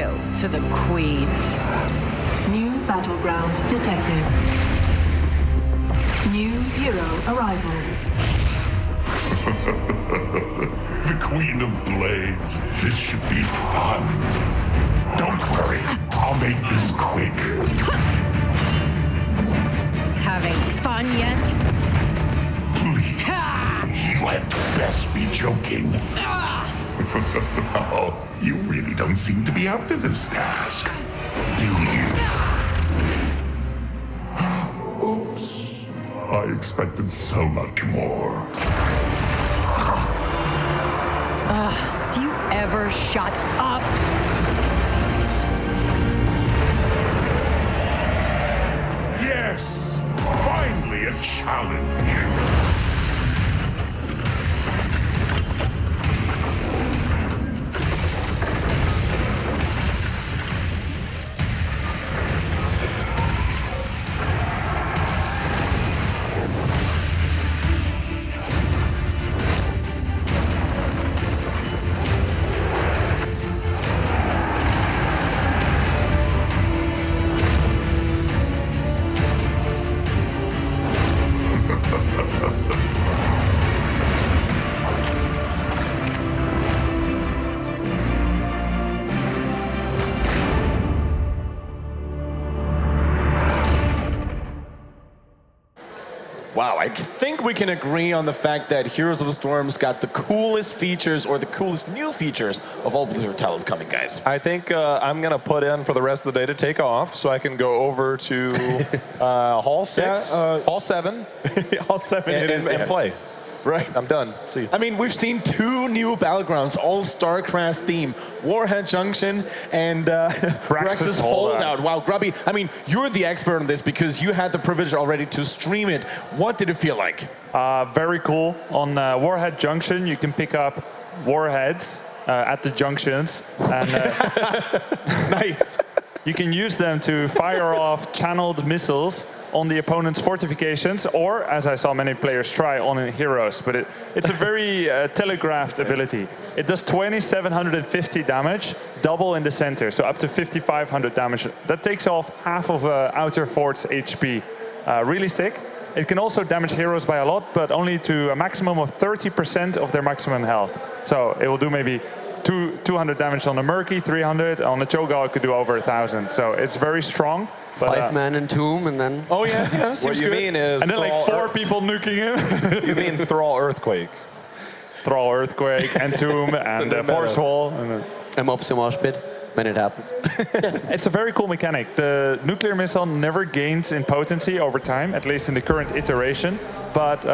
Hail to the Queen. New battleground detected. New hero arrival. The Queen of Blades. This should be fun. Don't worry, I'll make this quick. Having fun yet? Please, you had best be joking. Oh, you really don't seem to be up to this task, do you? Oops, I expected so much more. Do you ever shut up? Yes, finally a challenge. Wow, I think we can agree on the fact that Heroes of the Storm's got the coolest features, or the coolest new features, of all Blizzard titles coming, guys. I think I'm going to put in for the rest of the day to take off so I can go over to Hall 6, Hall 7, Hall 7 and play. Right. I'm done. See you. I mean, we've seen 2 new battlegrounds, all StarCraft theme, Warhead Junction and Braxis Holdout. Wow, Grubby, I mean, you're the expert on this because you had the privilege already to stream it. What did it feel like? Very cool. On Warhead Junction, you can pick up warheads at the junctions. And, nice. You can use them to fire off channeled missiles on the opponent's fortifications, or, as I saw many players try, on heroes. But it's a very telegraphed ability. It does 2,750 damage, double in the center, so up to 5,500 damage. That takes off half of outer fort's HP. Really sick. It can also damage heroes by a lot, but only to a maximum of 30% of their maximum health. So it will do maybe 200 damage on the Murky, 300. On the Cho'Gall, it could do over 1,000. So it's very strong. 5-man entomb, and then... Oh, yeah, what you mean is... And then like 4 people nuking him. You mean Thrall Earthquake. Thrall Earthquake, Entomb, and Force Wall. And Mopsy Mosh Pit, when it happens. It's a very cool mechanic. The nuclear missile never gains in potency over time, at least in the current iteration. But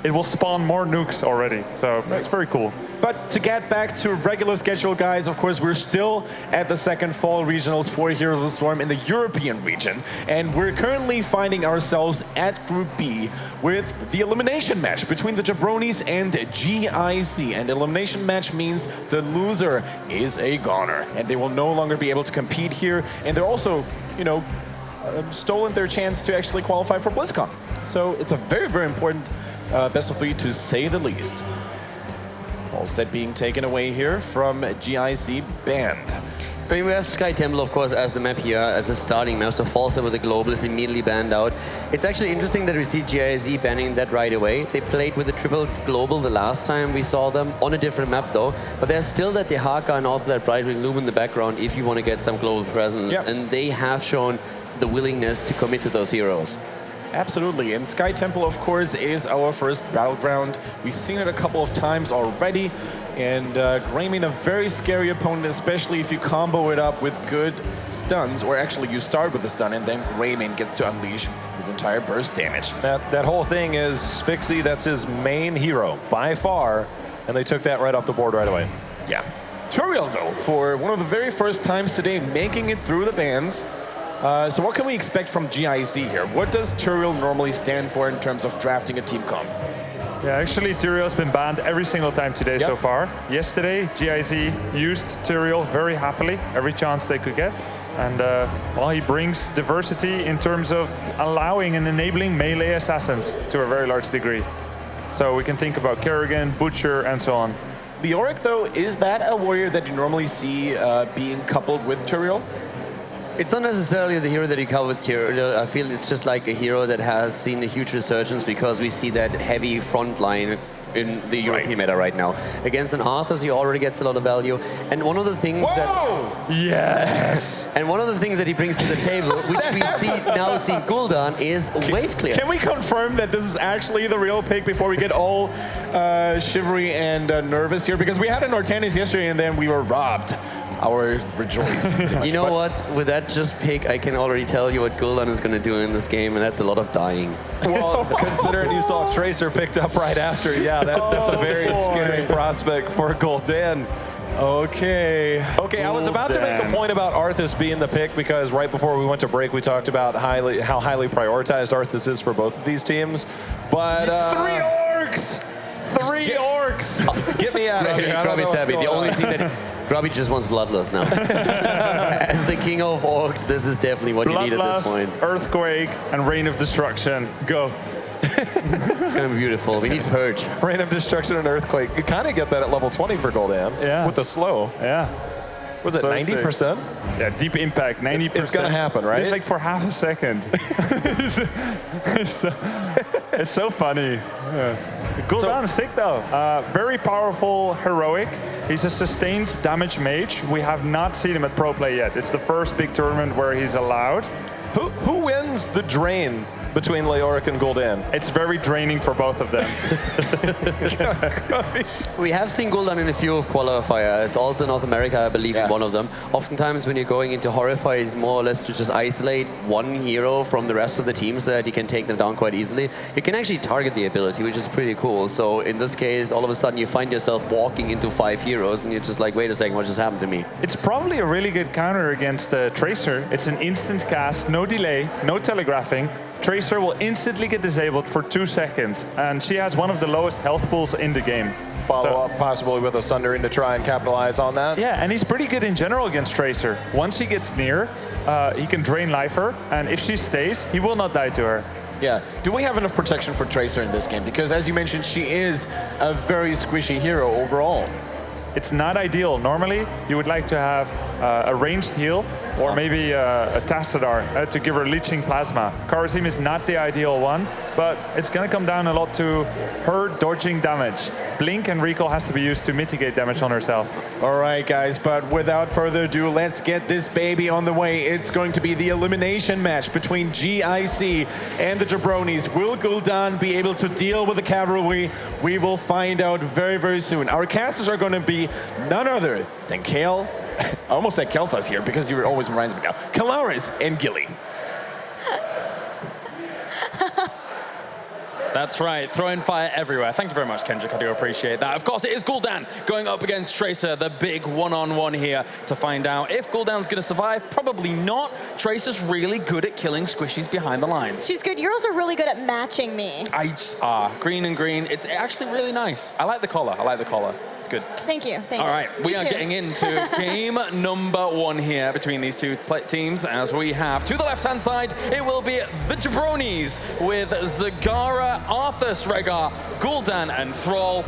it will spawn more nukes already. So it's very cool. But to get back to regular schedule, guys, of course, we're still at the second fall regionals for Heroes of the Storm in the European region. And we're currently finding ourselves at Group B with the elimination match between the Jabronis and GIZ. And elimination match means the loser is a goner. And they will no longer be able to compete here. And they're also, you know, stolen their chance to actually qualify for BlizzCon. So it's a very, very important best of 3 to say the least. All set being taken away here from GIZ banned. I mean, we have Sky Temple, of course, as the map here, as a starting map, so Falsa with the global is immediately banned out. It's actually interesting that we see GIZ banning that right away. They played with the triple global the last time we saw them, on a different map though, but there's still that Dehaka and also that Brightwing Loom in the background if you want to get some global presence, and they have shown the willingness to commit to those heroes. Absolutely, and Sky Temple, of course, is our first battleground. We've seen it a couple of times already, and Greymane, a very scary opponent, especially if you combo it up with good stuns, or actually you start with the stun, and then Greymane gets to unleash his entire burst damage. That whole thing is Spixie, that's his main hero, by far, and they took that right off the board right away. Yeah. Turiel, though, for one of the very first times today, making it through the bans. So what can we expect from GIZ here? What does Turiel normally stand for in terms of drafting a team comp? Yeah, actually, Turiel's been banned every single time today so far. Yesterday, GIZ used Turiel very happily, every chance they could get. And well, he brings diversity in terms of allowing and enabling melee assassins to a very large degree. So we can think about Kerrigan, Butcher, and so on. Leoric, though, is that a warrior that you normally see being coupled with Tyrael? It's not necessarily the hero that you cover with Tyrael. I feel it's just like a hero that has seen a huge resurgence because we see that heavy front line in the European meta right now. Against an Arthas, he already gets a lot of value. And one of the things Yes! And one of the things that he brings to the table, which we now see Gul'dan, is wave clear. Can we confirm that this is actually the real pick before we get all shivery and nervous here? Because we had an Nortanis yesterday and then we were robbed. Our rejoice. You know what? With that just pick, I can already tell you what Gul'dan is going to do in this game, and that's a lot of dying. Well, considering you saw Tracer picked up right after, yeah, that's a very scary prospect for Gul'dan. Okay. Okay, I was about to make a point about Arthas being the pick because right before we went to break, we talked about how highly prioritized Arthas is for both of these teams. But 3 orcs! 3 orcs! Get me out of here. Grubby's happy. The only thing that Grubby just wants Bloodlust now. As the king of orcs, this is definitely what you need at this point. Earthquake, and Rain of Destruction. Go. It's going to be beautiful. We need Purge. Rain of Destruction and Earthquake. You kind of get that at level 20 for Gul'dan. Yeah. With the slow. Yeah. Was it So 90%? Yeah, deep impact, 90%. It's going to happen, right? It's like for half a second. It's so funny. Yeah. Gul'dan is sick though. Very powerful heroic. He's a sustained damage mage. We have not seen him at pro play yet. It's the first big tournament where he's allowed. Who wins the drain between Leoric and Gul'dan? It's very draining for both of them. We have seen Gul'dan in a few of qualifiers, also North America, I believe, in one of them. Oftentimes when you're going into Horrify, it's more or less to just isolate one hero from the rest of the team so that you can take them down quite easily. You can actually target the ability, which is pretty cool. So in this case, all of a sudden you find yourself walking into 5 heroes and you're just like, wait a second, what just happened to me? It's probably a really good counter against Tracer. It's an instant cast, no delay, no telegraphing. Tracer will instantly get disabled for 2 seconds, and she has one of the lowest health pools in the game. Follow up possibly with a Sundering to try and capitalize on that. Yeah, and he's pretty good in general against Tracer. Once he gets near, he can drain life her, and if she stays, he will not die to her. Yeah. Do we have enough protection for Tracer in this game? Because as you mentioned, she is a very squishy hero overall. It's not ideal. Normally, you would like to have a ranged heal or maybe a Tassadar to give her leeching plasma. Kharazim is not the ideal one, but it's going to come down a lot to her dodging damage. Blink and Recall has to be used to mitigate damage on herself. All right, guys, but without further ado, let's get this baby on the way. It's going to be the elimination match between GIZ and the Jabronis. Will Gul'dan be able to deal with the cavalry? We will find out very, very soon. Our casters are going to be none other than Kale. I almost said Kel'Thas here because he always reminds me now. Kalaris and Gilly. That's right, throwing fire everywhere. Thank you very much, Kendrick, I do appreciate that. Of course, it is Gul'dan going up against Tracer, the big one-on-one here to find out if Gul'dan's going to survive. Probably not. Tracer's really good at killing squishies behind the lines. She's good. You're also really good at matching me. Green and green. It's actually really nice. I like the collar. I like the collar. It's good. Thank you. Thank you. All right, we are getting into game number 1 here between these two teams, as we have to the left-hand side, it will be the Jabronis with Zagara, Arthas, Rehgar, Gul'dan, and Thrall.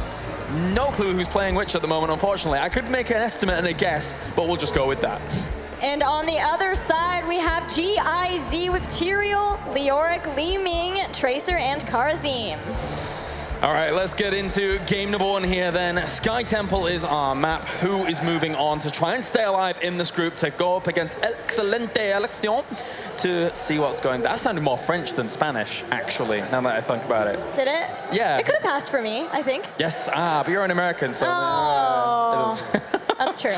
No clue who's playing which at the moment, unfortunately. I could make an estimate and a guess, but we'll just go with that. And on the other side, we have GIZ with Tyrael, Leoric, Li Ming, Tracer, and Kharazim. All right, let's get into game number 1 here then. Sky Temple is our map. Who is moving on to try and stay alive in this group to go up against Excelente Elección to see what's going. That sounded more French than Spanish, actually, now that I think about it. Did it? Yeah. It could have passed for me, I think. Yes, but you're an American, so... That's true.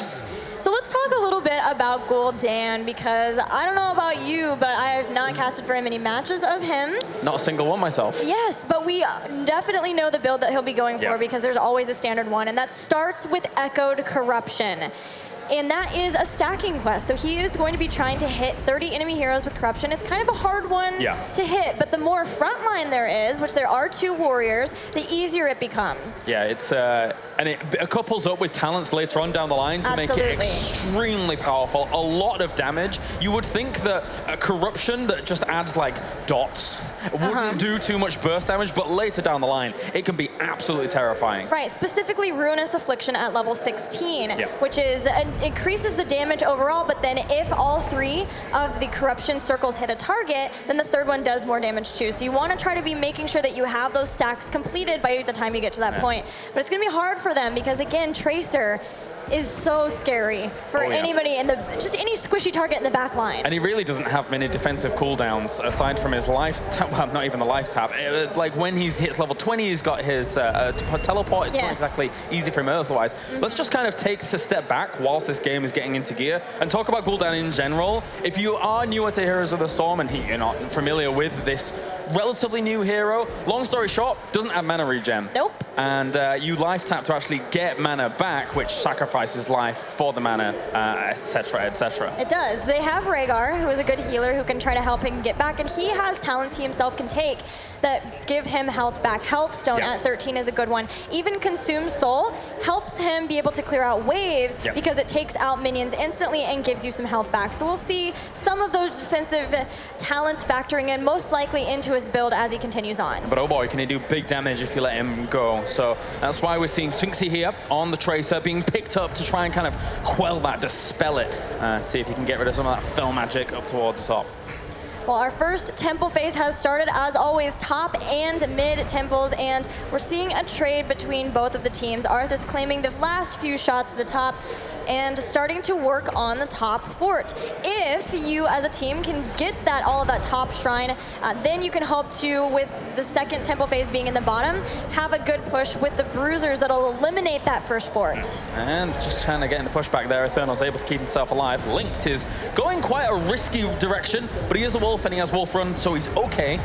So let's talk a little bit about Gul'dan, because I don't know about you, but I have not casted very many matches of him. Not a single one myself. Yes, but we definitely know the build that he'll be going for, because there's always a standard one, and that starts with Echoed Corruption. And that is a stacking quest. So he is going to be trying to hit 30 enemy heroes with Corruption. It's kind of a hard one to hit, but the more frontline there is, which there are 2 warriors, the easier it becomes. Yeah, it's and it couples up with talents later on down the line to make it extremely powerful. A lot of damage. You would think that a Corruption that just adds like dots It wouldn't do too much burst damage, but later down the line, it can be absolutely terrifying. Right, specifically Ruinous Affliction at level 16, Yeah. which is increases the damage overall, but then if all 3 of the corruption circles hit a target, then the 3rd one does more damage too. So you want to try to be making sure that you have those stacks completed by the time you get to that point. But it's going to be hard for them because, again, Tracer is so scary for anybody in the, just any squishy target in the back line. And he really doesn't have many defensive cooldowns aside from his life tap, well, not even the life tap. Like when he hits level 20, he's got his teleport. It's not exactly easy for him otherwise. Let's just kind of take a step back whilst this game is getting into gear and talk about cooldown in general. If you are newer to Heroes of the Storm and you're not familiar with this relatively new hero, long story short, doesn't have mana regen. Nope. And you life tap to actually get mana back, which sacrifices life for the mana, etc., etc. It does. They have Rhaegar, who is a good healer who can try to help him get back, and he has talents he himself can take that give him health back. Health Stone at 13 is a good one. Even Consume Soul helps him be able to clear out waves because it takes out minions instantly and gives you some health back. So we'll see some of those defensive talents factoring in most likely into his build as he continues on. But oh boy, can he do big damage if you let him go. So that's why we're seeing Sphinxy here on the Tracer being picked up to try and kind of quell that, dispel it, see if he can get rid of some of that fell magic up towards the top. Well, our first temple phase has started, as always, top and mid temples, and we're seeing a trade between both of the teams. Arthas claiming the last few shots at the top and starting to work on the top fort. If you, as a team, can get that all of that top shrine, then you can hope to, with the second temple phase being in the bottom, have a good push with the bruisers that'll eliminate that first fort. And just kind of getting the pushback there, Eternal's able to keep himself alive. Linked is going quite a risky direction, but he is a wolf and he has wolf run, so he's okay.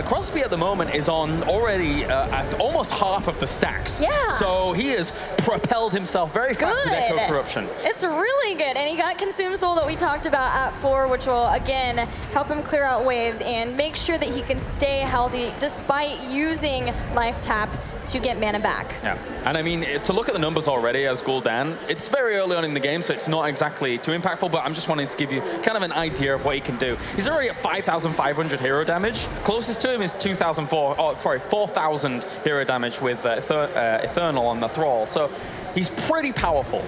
Crosby at the moment is on already at almost half of the stacks. Yeah. So he has propelled himself very fast with Echo Corruption. It's really good, and he got Consume Soul that we talked about at 4, which will, again, help him clear out waves and make sure that he can stay healthy despite using Life Tap to get mana back. Yeah, and I mean, to look at the numbers already as Gul'dan, it's very early on in the game, so it's not exactly too impactful, but I'm just wanting to give you kind of an idea of what he can do. He's already at 5,500 hero damage. Closest to him is 4,000 hero damage with Eternal on the Thrall, so he's pretty powerful.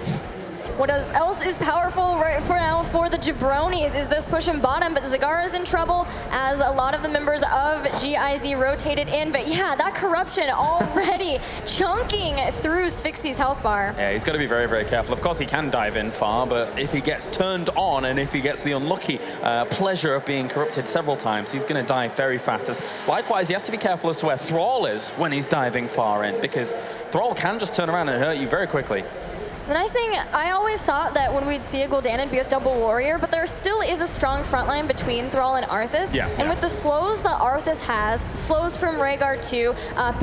What else is powerful right for now for the Jabronis is this push in bottom, but Zagara's in trouble as a lot of the members of GIZ rotated in. But yeah, that corruption already chunking through Sphinxy's health bar. Yeah, he's got to be very, very careful. Of course, he can dive in far, but if he gets turned on and if he gets the unlucky pleasure of being corrupted several times, he's going to die very fast. Likewise, he has to be careful as to where Thrall is when he's diving far in, because Thrall can just turn around and hurt you very quickly. The nice thing, I always thought that when we'd see a Gul'dan, it'd be a double warrior, but there still is a strong front line between Thrall and Arthas. And with the slows that Arthas has, slows from Rhaegar 2,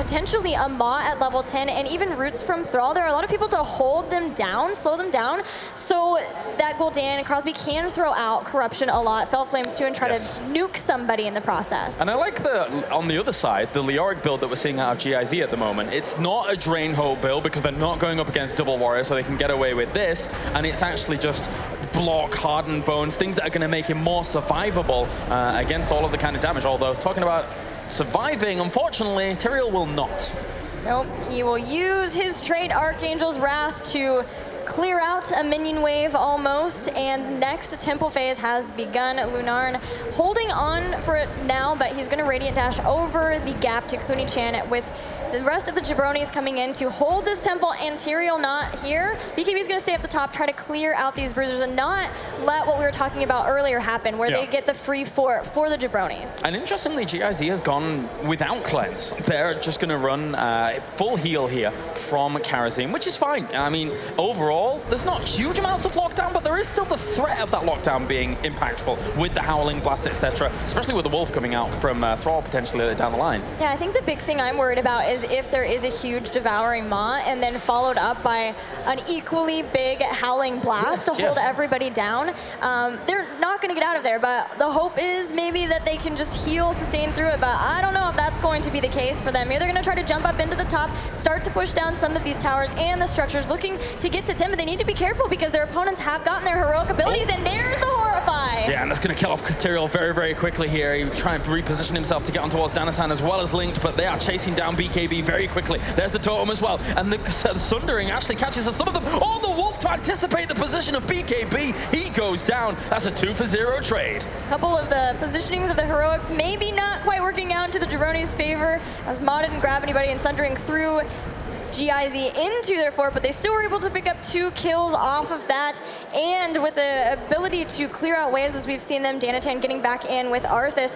potentially a Maw at level 10, and even roots from Thrall, there are a lot of people to hold them down, slow them down, so that Gul'dan and Crosby can throw out Corruption a lot, Fell Flames too, and try to nuke somebody in the process. And I like on the other side, the Leoric build that we're seeing out of GIZ at the moment. It's not a Drain Hope build because they're not going up against double warrior, so they can get away with this, and it's actually just block, hardened bones, things that are going to make him more survivable against all of the kind of damage. Although, talking about surviving, unfortunately, Tyrael will not. Nope, he will use his trait Archangel's Wrath to clear out a minion wave almost, and next temple phase has begun. Lunarn holding on for it now, but he's going to Radiant Dash over the gap to Kuni-chan with the rest of the Jabronis coming in to hold this temple, and Tyrael not here. BKB's going to stay up the top, try to clear out these bruisers and not let what we were talking about earlier happen, where they get the free fort for the Jabronis. And interestingly, GIZ has gone without cleanse. They're just going to run full heal here from Karazim, which is fine. I mean, overall, there's not huge amounts of lockdown, but there is still the threat of that lockdown being impactful with the Howling Blast, etc., especially with the Wolf coming out from Thrall potentially down the line. Yeah, I think the big thing I'm worried about is if there is a huge Devouring Maw and then followed up by an equally big Howling Blast to hold everybody down, they're not going to get out of there, but the hope is maybe that they can just heal, sustain through it, but I don't know if that's going to be the case for them. They're going to try to jump up into the top, start to push down some of these towers and the structures, looking to get to Tim, but they need to be careful because their opponents have gotten their heroic abilities, and there's the horror Horrify. Yeah, and that's going to kill off Tyrael very, very quickly here. He trying to reposition himself to get on towards Danatan as well as Linked, but they are chasing down BKB very quickly. There's the totem as well, and the Sundering actually catches some of them. Oh, the Wolf to anticipate the position of BKB. He goes down. That's a 2-for-0 trade. A couple of the positionings of the Heroics maybe not quite working out into the Jabronis' favor, as Mod didn't grab anybody and Sundering through GIZ into their fort, but they still were able to pick up 2 kills off of that, and with the ability to clear out waves as we've seen them, Danatan getting back in with Arthas.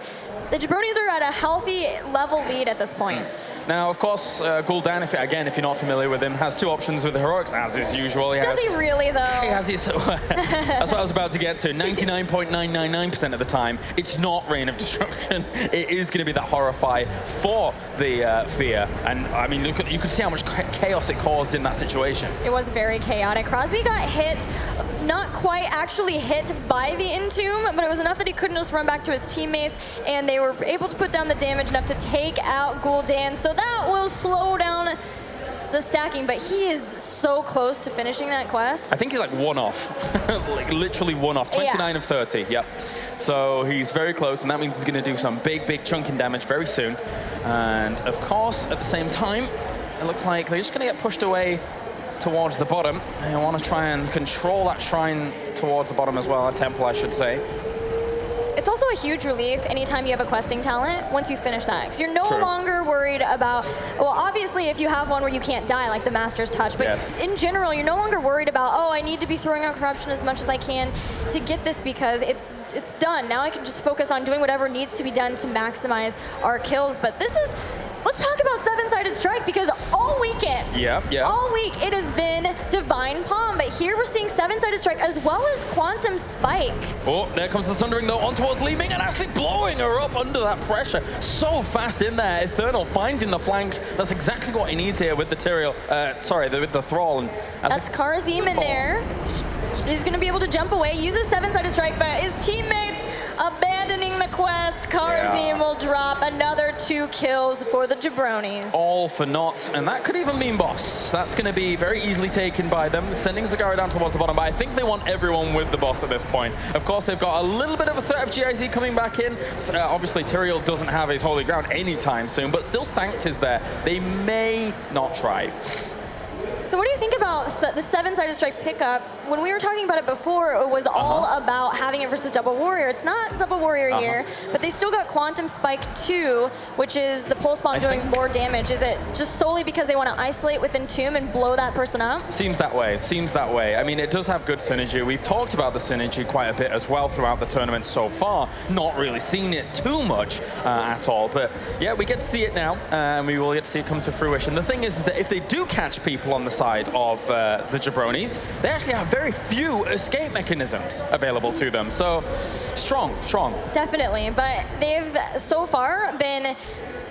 The Jabronis are at a healthy level lead at this point. Now, of course, Gul'dan, if you're not familiar with him, has 2 options with the Heroics, as is usual. Does he really, though? He has his, that's what I was about to get to. 99.999% of the time, it's not Reign of Destruction. It is going to be that Horrify for the Fear. And, I mean, you could see how much chaos it caused in that situation. It was very chaotic. Crosby got hit, not quite actually hit by the Entomb, but it was enough that he couldn't just run back to his teammates, and they were able to put down the damage enough to take out Gul'dan. So that will slow down the stacking, but he is so close to finishing that quest. I think he's like 1 off, like literally 1 off, 29 of 30, yep. So he's very close, and that means he's gonna do some big, big chunking damage very soon. And of course, at the same time, it looks like they're just gonna get pushed away towards the bottom. They wanna try and control that shrine towards the bottom as well, a temple, I should say. It's also a huge relief anytime you have a questing talent once you finish that, because you're no longer worried about, well, obviously if you have one where you can't die, like the Master's Touch, but in general, you're no longer worried about, oh, I need to be throwing out corruption as much as I can to get this, because it's done. Now I can just focus on doing whatever needs to be done to maximize our kills. But this is, let's talk about 7-sided strike, because all weekend, all week, it has been Divine Palm, but here we're seeing 7-sided strike as well as Quantum Spike. Oh, there comes the Sundering though, on towards Li Ming and actually blowing her up under that pressure. So fast in there, Eternal finding the flanks. That's exactly what he needs here with the Tyrael, with the Thrall. And that's Karazim in there. He's gonna be able to jump away, uses 7-sided strike, but his teammates abandoning the quest. Karazim will drop another 2 kills for the Jabronis. All for naught, and that could even mean boss. That's going to be very easily taken by them, sending Zagara down towards the bottom, but I think they want everyone with the boss at this point. Of course, they've got a little bit of a threat of GIZ coming back in. Obviously, Tyrael doesn't have his holy ground anytime soon, but still Sanct is there. They may not try. So what do you think about the 7-sided strike pickup? When we were talking about it before, it was all about having it versus Double Warrior. It's not Double Warrior here, but they still got Quantum Spike 2, which is the Pulse Bomb doing more damage. Is it just solely because they want to isolate with Entomb and blow that person up? Seems that way, seems that way. I mean, it does have good synergy. We've talked about the synergy quite a bit as well throughout the tournament so far. Not really seen it too much at all, but yeah, we get to see it now, and we will get to see it come to fruition. The thing is that if they do catch people on the side of the Jabronis, they actually have very few escape mechanisms available to them. So strong. Definitely, but they've so far been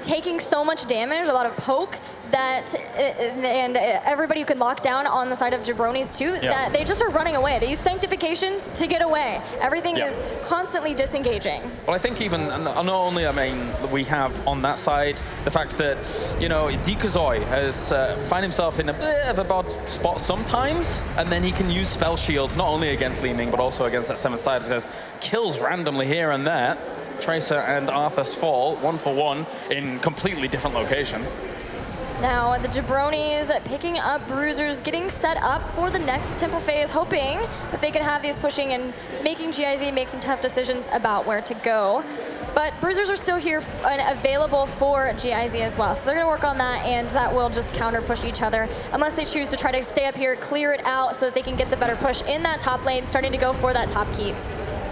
taking so much damage, a lot of poke, that and everybody who can lock down on the side of Jabronis too, that they just are running away. They use Sanctification to get away. Everything is constantly disengaging. Well, I think even, not only, I mean, we have on that side the fact that, you know, Dikazoi has found himself in a bit of a bad spot sometimes, and then he can use Spell Shield, not only against Li Ming, but also against that 7-sided. It has kills randomly here and there. Tracer and Arthas fall 1 for 1 in completely different locations. Now the Jabronis picking up Bruisers, getting set up for the next Temple phase, hoping that they can have these pushing and making GIZ make some tough decisions about where to go. But Bruisers are still here and available for GIZ as well. So they're gonna work on that, and that will just counter push each other unless they choose to try to stay up here, clear it out so that they can get the better push in that top lane, starting to go for that top keep.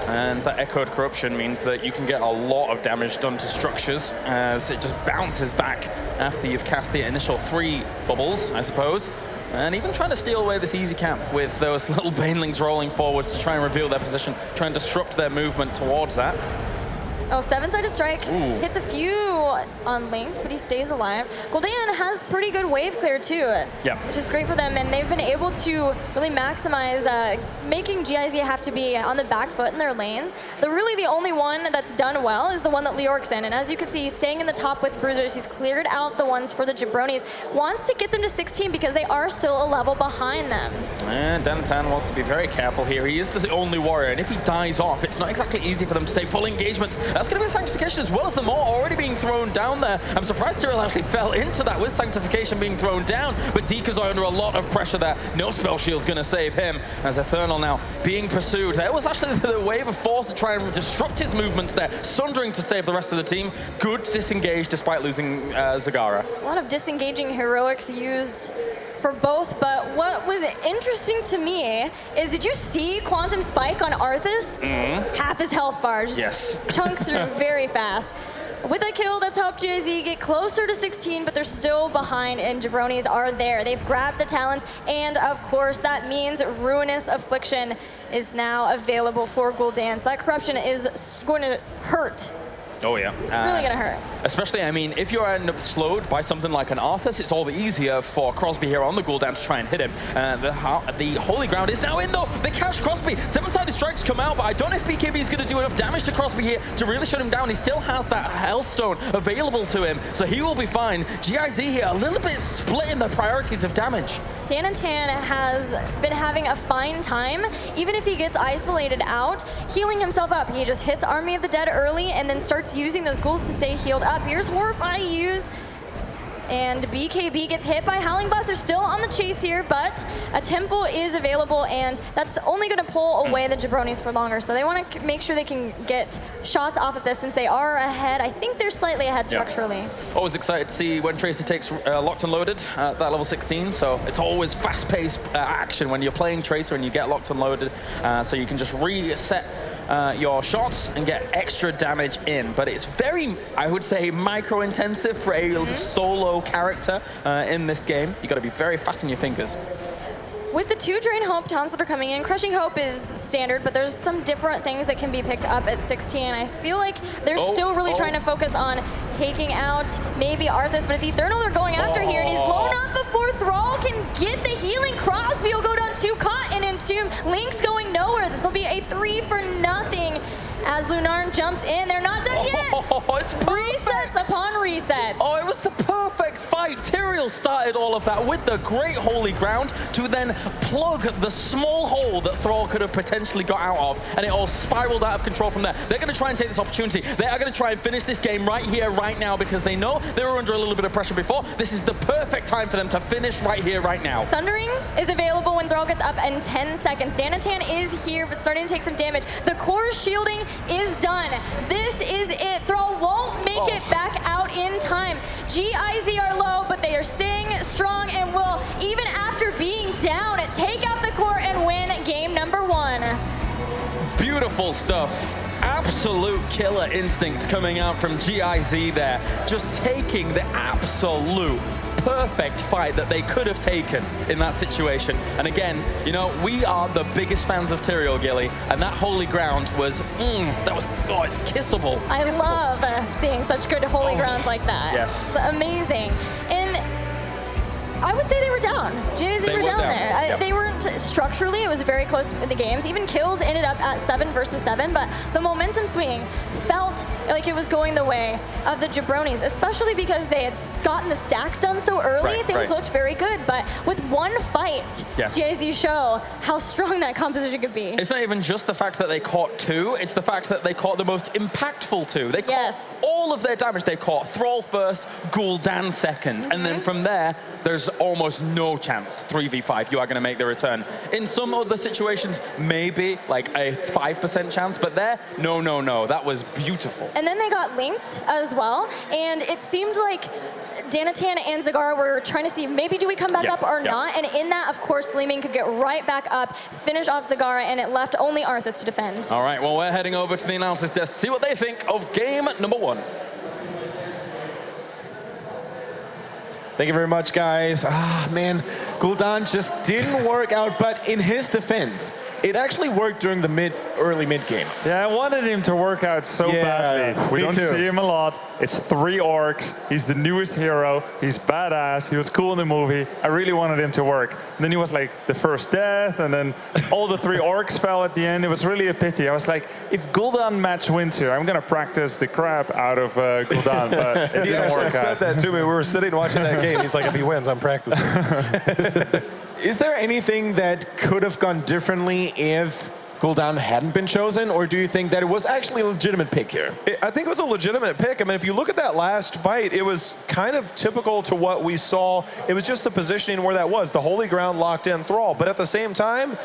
And that Echoed Corruption means that you can get a lot of damage done to structures as it just bounces back after you've cast the initial 3 bubbles, I suppose. And even trying to steal away this easy camp with those little Banelings rolling forwards to try and reveal their position, try and disrupt their movement towards that. Oh, 7-sided strike. Hits a few unlinked, but he stays alive. Gul'dan has pretty good wave clear too, which is great for them, and they've been able to really maximize making GIZ have to be on the back foot in their lanes. Really the only one that's done well is the one that Leorc's in, and as you can see, he's staying in the top with Bruisers. He's cleared out the ones for the Jabronis. Wants to get them to 16 because they are still a level behind them. And Danatan wants to be very careful here. He is the only warrior, and if he dies off, it's not exactly easy for them to stay full engagement. That's going to be Sanctification as well as the Maw already being thrown down there. I'm surprised Tyrell actually fell into that with Sanctification being thrown down, but Deekers are under a lot of pressure there. No spell shield's going to save him as Eternal now being pursued. There was actually the wave of force to try and disrupt his movements there. Sundering to save the rest of the team. Good disengage despite losing Zagara. A lot of disengaging heroics used for both, but what was interesting to me is, did you see Quantum Spike on Arthas? Half his health bars. Yes. Chunk through very fast. With that kill, that's helped GIZ get closer to 16, but they're still behind, and Jabronis are there. They've grabbed the talents, and of course, that means Ruinous Affliction is now available for Gul'dan. So that corruption is going to hurt. Oh yeah. Really gonna hurt. Especially, I mean, if you end up slowed by something like an Arthas, it's all the easier for Crosby here on the Gul'dan to try and hit him. The Holy Ground is now in though. They catch Crosby. 7-sided strikes come out, but I don't know if BKB is going to do enough damage to Crosby here to really shut him down. He still has that Hellstone available to him, so he will be fine. GIZ here a little bit split in the priorities of damage. Danatan has been having a fine time, even if he gets isolated out, healing himself up. He just hits Army of the Dead early and then starts using those ghouls to stay healed up. Here's Horrify used, and BKB gets hit by Howling Blast. They're still on the chase here, but a Temple is available, and that's only going to pull away the Jabronis for longer. So they want to make sure they can get shots off of this since they are ahead. I think they're slightly ahead structurally. Always excited to see when Tracer takes Locked and Loaded at that level 16. So it's always fast-paced action when you're playing Tracer and you get Locked and Loaded. So you can just reset your shots and get extra damage in. But it's very, I would say, micro-intensive for a solo character in this game. You got to be very fast on your fingers. With the 2 Drain Hope talents that are coming in, Crushing Hope is standard, but there's some different things that can be picked up at 16. I feel like they're still really trying to focus on taking out maybe Arthas, but it's Eternal they're going after here, and he's blown up before Thrall can get the healing. Crosby will go down 2, caught and Entomb. Link's going nowhere. This will be a 3-for-0 as Lunarn jumps in. They're not done yet. It's resets upon resets. Oh, it was the perfect fight. Tyrael started all of that with the great Holy Ground to then plug the small hole that Thrall could have potentially got out of, and it all spiraled out of control from there. They're going to try and take this opportunity. They are going to try and finish this game right here, right now, because they know they were under a little bit of pressure before. This is the perfect time for them to finish right here, right now. Sundering is available when Thrall gets up in 10 seconds. Danatan is here, but starting to take some damage. The core shielding is done. This is it. Thrall won't make it back out in time. GIZ are low, but they are staying strong and will, even after being down, take out the core and win game number 1. Beautiful stuff. Absolute killer instinct coming out from GIZ there. Just taking the absolute perfect fight that they could have taken in that situation. And again, you know, we are the biggest fans of Tyrael, Gilly, and that Holy Ground was, it's kissable. I love seeing such good Holy Grounds like that. Yes. It's amazing. And I would say they were down. GIZ were down there. Yep. They weren't structurally, it was very close in the games. Even kills ended up at 7 versus 7, but the momentum swing felt like it was going the way of the Jabronis, especially because they had gotten the stacks done so early. Things looked very good, but with one fight, GIZ show how strong that composition could be. It's not even just the fact that they caught 2, it's the fact that they caught the most impactful 2. They caught all of their damage. They caught Thrall first, Gul'dan second, and then from there, there's almost no chance 3v5 you are going to make the return. In some other situations, maybe like a 5% chance, but there, no. That was beautiful. And then they got linked as well, and it seemed like Danatan and Zagara were trying to see, maybe do we come back up or not? And in that, of course, Sleeming could get right back up, finish off Zagara, and it left only Arthas to defend. All right, well, we're heading over to the analysis desk to see what they think of game number 1. Thank you very much, guys. Man, Gul'dan just didn't work out, but in his defense, It actually worked during the early mid game. Yeah, I wanted him to work out so badly. We don't see him a lot. It's 3 orcs. He's the newest hero. He's badass. He was cool in the movie. I really wanted him to work. And then he was like the first death, and then all the 3 orcs fell at the end. It was really a pity. I was like, if Gul'dan match wins here, I'm going to practice the crap out of Gul'dan, but it didn't work out. He said that to me. We were sitting watching that game. He's like, if he wins, I'm practicing. Is there anything that could have gone differently if Gul'dan hadn't been chosen, or do you think that it was actually a legitimate pick here? I think it was a legitimate pick. I mean, if you look at that last fight, it was kind of typical to what we saw. It was just the positioning where that was, the holy ground locked in Thrall. But at the same time,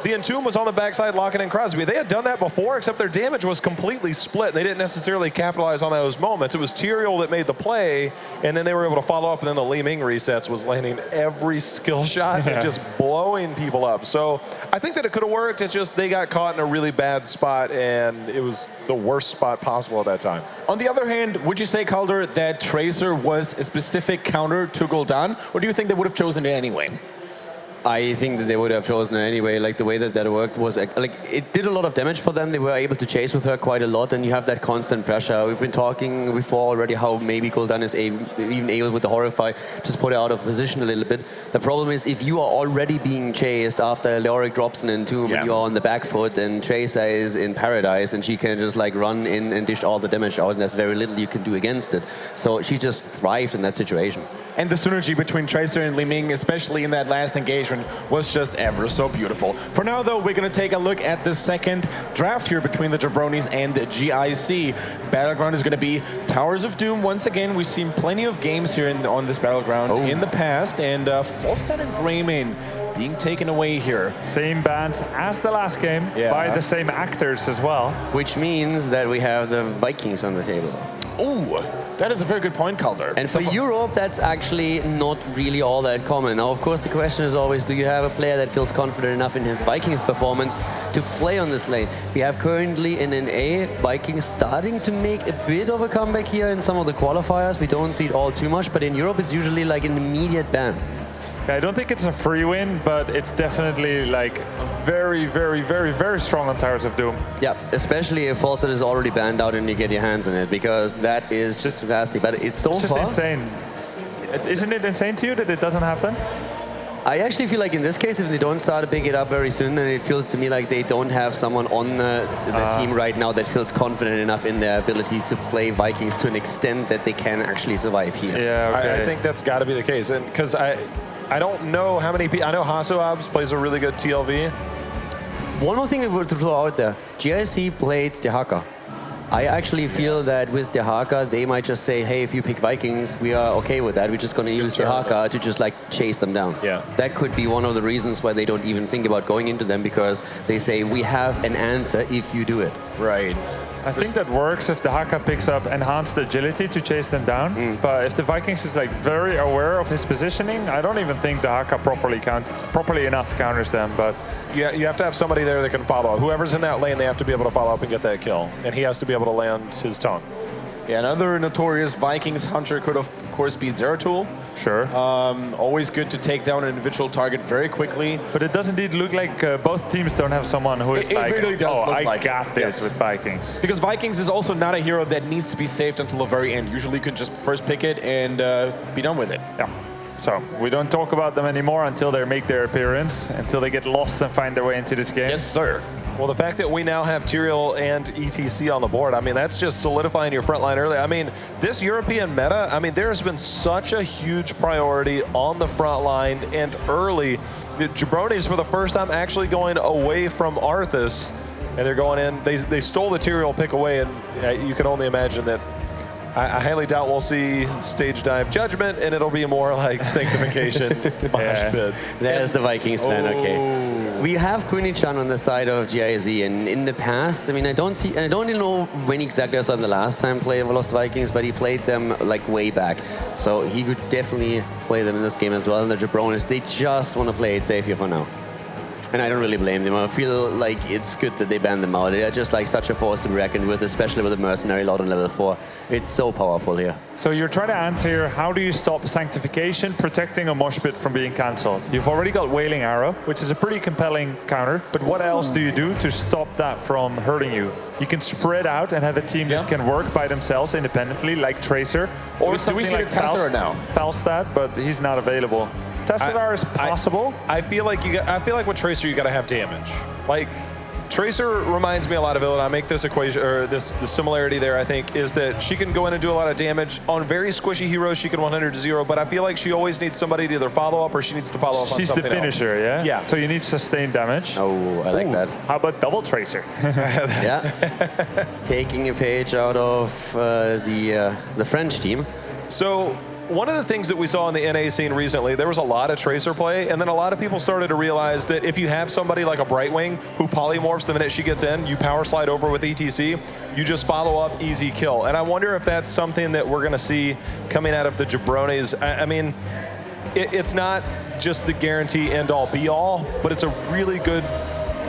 the Entomb was on the backside locking in Crosby. They had done that before, except their damage was completely split. They didn't necessarily capitalize on those moments. It was Tyrael that made the play, and then they were able to follow up, and then the Li Ming resets was landing every skill shot and just blowing people up. So I think that it could have worked. It's just they got caught in a really bad spot, and it was the worst spot possible at that time. On the other hand, would you say, Calder, that Tracer was a specific counter to Gul'dan, or do you think they would have chosen it anyway? I think that they would have chosen her anyway. Like the way that worked was like it did a lot of damage for them. They were able to chase with her quite a lot, and you have that constant pressure. We've been talking before already how maybe Gul'dan is even able with the Horrify just put her out of position a little bit. The problem is if you are already being chased after Leoric drops an Entomb and you are on the back foot, and Tracer is in Paradise, and she can just like run in and dish all the damage out, and there's very little you can do against it. So she just thrived in that situation. And the synergy between Tracer and Li Ming, especially in that last engagement, was just ever so beautiful. For now, though, we're going to take a look at the second draft here between the Jabronis and the GIZ. Battleground is going to be Towers of Doom. Once again, we've seen plenty of games here on this Battleground in the past, and Falstad and Greymane being taken away here. Same band as the last game, by the same actors as well. Which means that we have the Vikings on the table. Ooh, that is a very good point, Calder. And for Europe, that's actually not really all that common. Now, of course, the question is always, do you have a player that feels confident enough in his Vikings performance to play on this lane? We have currently in NA, Vikings starting to make a bit of a comeback here in some of the qualifiers. We don't see it all too much, but in Europe, it's usually like an immediate ban. I don't think it's a free win, but it's definitely like very, very, very, very strong on Towers of Doom. Yeah, especially if Falstad is already banned out and you get your hands on it, because that is just nasty. But it's just insane. Isn't it insane to you that it doesn't happen? I actually feel like in this case, if they don't start to pick it up very soon, then it feels to me like they don't have someone on the team right now that feels confident enough in their abilities to play Vikings to an extent that they can actually survive here. Yeah, okay. I think that's got to be the case, and because I don't know how many people. I know Hasoabs plays a really good TLV. One more thing we want to throw out there. GIZ played Dehaka. I actually feel that with Dehaka, they might just say, hey, if you pick Vikings, we are okay with that. We're just going to use Dehaka to just like chase them down. Yeah. That could be one of the reasons why they don't even think about going into them, because they say, we have an answer if you do it. Right. I think that works if the Haka picks up enhanced agility to chase them down. But if the Vikings is like very aware of his positioning, I don't even think the Haka properly enough counters them. But yeah, you have to have somebody there that can follow up. Whoever's in that lane, they have to be able to follow up and get that kill, and he has to be able to land his tongue. Yeah, another notorious Vikings hunter could, of course, be Zeratul. Sure. Always good to take down an individual target very quickly. But it does indeed look like both teams don't have someone who is like, really does oh, look I like got this with Vikings. Because Vikings is also not a hero that needs to be saved until the very end. Usually you can just first pick it and be done with it. Yeah. So we don't talk about them anymore until they make their appearance, until they get lost and find their way into this game. Yes, sir. Well, the fact that we now have Tyrael and ETC on the board, I mean, that's just solidifying your front line early. I mean, this European meta, I mean, there has been such a huge priority on the front line and early. The Jabronis, for the first time, actually going away from Arthas, and they're going in. They stole the Tyrael pick away, and you can only imagine that. I highly doubt we'll see stage dive Judgment, and it'll be more like Sanctification, mosh pit. There's the Vikings fan, okay. We have Kunichan on the side of GIZ, and in the past, I mean, I don't even know when exactly I saw him the last time play Lost Vikings, but he played them like way back. So he could definitely play them in this game as well. And the Jabronis, they just want to play it safe here for now. And I don't really blame them. I feel like it's good that they banned them out. They're just like such a force to be reckoned with, especially with the Mercenary lot on level 4. It's so powerful here. So you're trying to answer here, how do you stop Sanctification protecting a mosh pit from being cancelled? You've already got Wailing Arrow, which is a pretty compelling counter, but what else do you do to stop that from hurting you? You can spread out and have a team that can work by themselves independently, like Tracer, or Do we see like the Tassadar now? Falstad, but he's not available. Tassadar is possible. I feel like with Tracer you got to have damage. Like Tracer reminds me a lot of Illidan. I make this equation or the similarity there. I think is that she can go in and do a lot of damage on very squishy heroes. She can 100-0, but I feel like she always needs somebody to either follow up or she needs to follow up on something else. She's the finisher, yeah. Yeah. So you need sustained damage. Oh, I like that. How about double Tracer? Yeah. Taking a page out of the French team. So one of the things that we saw in the NA scene recently, there was a lot of Tracer play, and then a lot of people started to realize that if you have somebody like a Brightwing who polymorphs the minute she gets in, you power slide over with ETC, you just follow up, easy kill. And I wonder if that's something that we're going to see coming out of the Jabronis. I mean, it's not just the guarantee end-all be-all, but it's a really good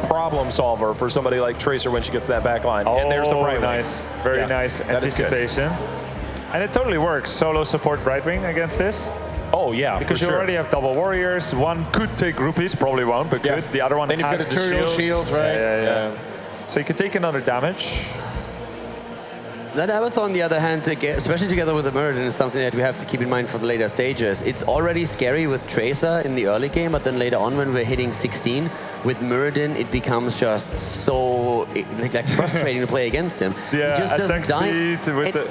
problem solver for somebody like Tracer when she gets that back line. Oh, and there's the Brightwing. Nice. Very nice anticipation. And it totally works. Solo support Brightwing against this. Oh, yeah, because you already have double warriors. One could take rupees, probably won't, but good. The other one then you've got has the shields, right? Yeah. So you can take another damage. That Abathon, on the other hand, especially together with the Muradin, is something that we have to keep in mind for the later stages. It's already scary with Tracer in the early game, but then later on when we're hitting 16, with Muradin, it becomes just so like frustrating to play against him. Yeah, he just doesn't die.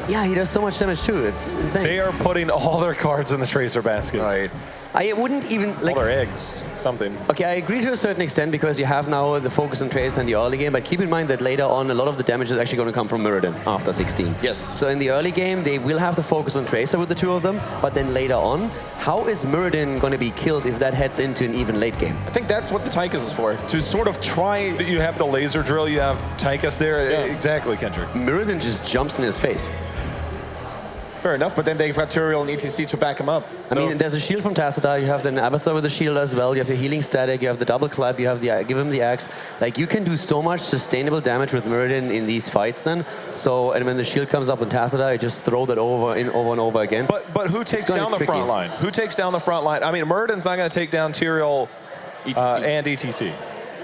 Yeah, he does so much damage too. It's insane. They are putting all their cards in the Tracer basket. Right. I wouldn't even like all their eggs. Something. Okay, I agree to a certain extent because you have now the focus on Tracer in the early game, but keep in mind that later on a lot of the damage is actually going to come from Muradin after 16. Yes. So in the early game, they will have the focus on Tracer with the two of them, but then later on, how is Muradin going to be killed if that heads into an even late game? I think that's what the Tychus is for, to sort of try... You have the laser drill, you have Tychus there. Yeah. Exactly, Kendrick. Muradin just jumps in his face. Fair enough, but then they've got Tyrael and ETC to back him up. So. I mean, there's a shield from Tassadar, you have the Abathar with the shield as well, you have your healing static, you have the double clap, you have the give him the axe. Like, you can do so much sustainable damage with Muradin in these fights then. So, and when the shield comes up on Tassadar, you just throw that over and over again. But who takes down the front line? Who takes down the front line? I mean, Muradin's not going to take down Tyrael and ETC.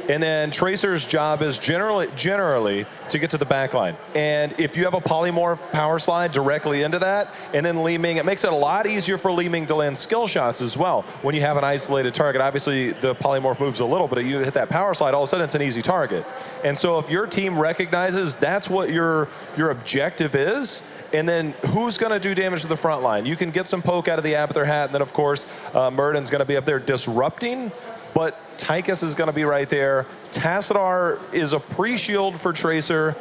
And then Tracer's job is generally to get to the back line. And if you have a polymorph power slide directly into that, and then Li Ming, it makes it a lot easier for Li Ming to land skill shots as well. When you have an isolated target, obviously the polymorph moves a little, but if you hit that power slide, all of a sudden it's an easy target. And so if your team recognizes that's what your objective is, and then who's going to do damage to the front line? You can get some poke out of the Abathar hat, and then of course Muradin's going to be up there disrupting. But Tychus is going to be right there. Tassadar is a pre-shield for Tracer,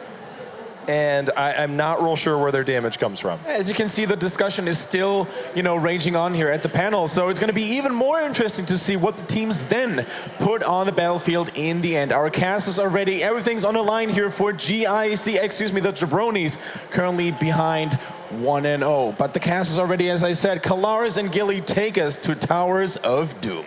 and I'm not real sure where their damage comes from. As you can see, the discussion is still, raging on here at the panel. So it's going to be even more interesting to see what the teams then put on the battlefield in the end. Our casters are ready. Everything's on the line here for GIZ, the Jabronis, currently behind 1-0. But the casters are ready, as I said. Kalaris and Gilly take us to Towers of Doom.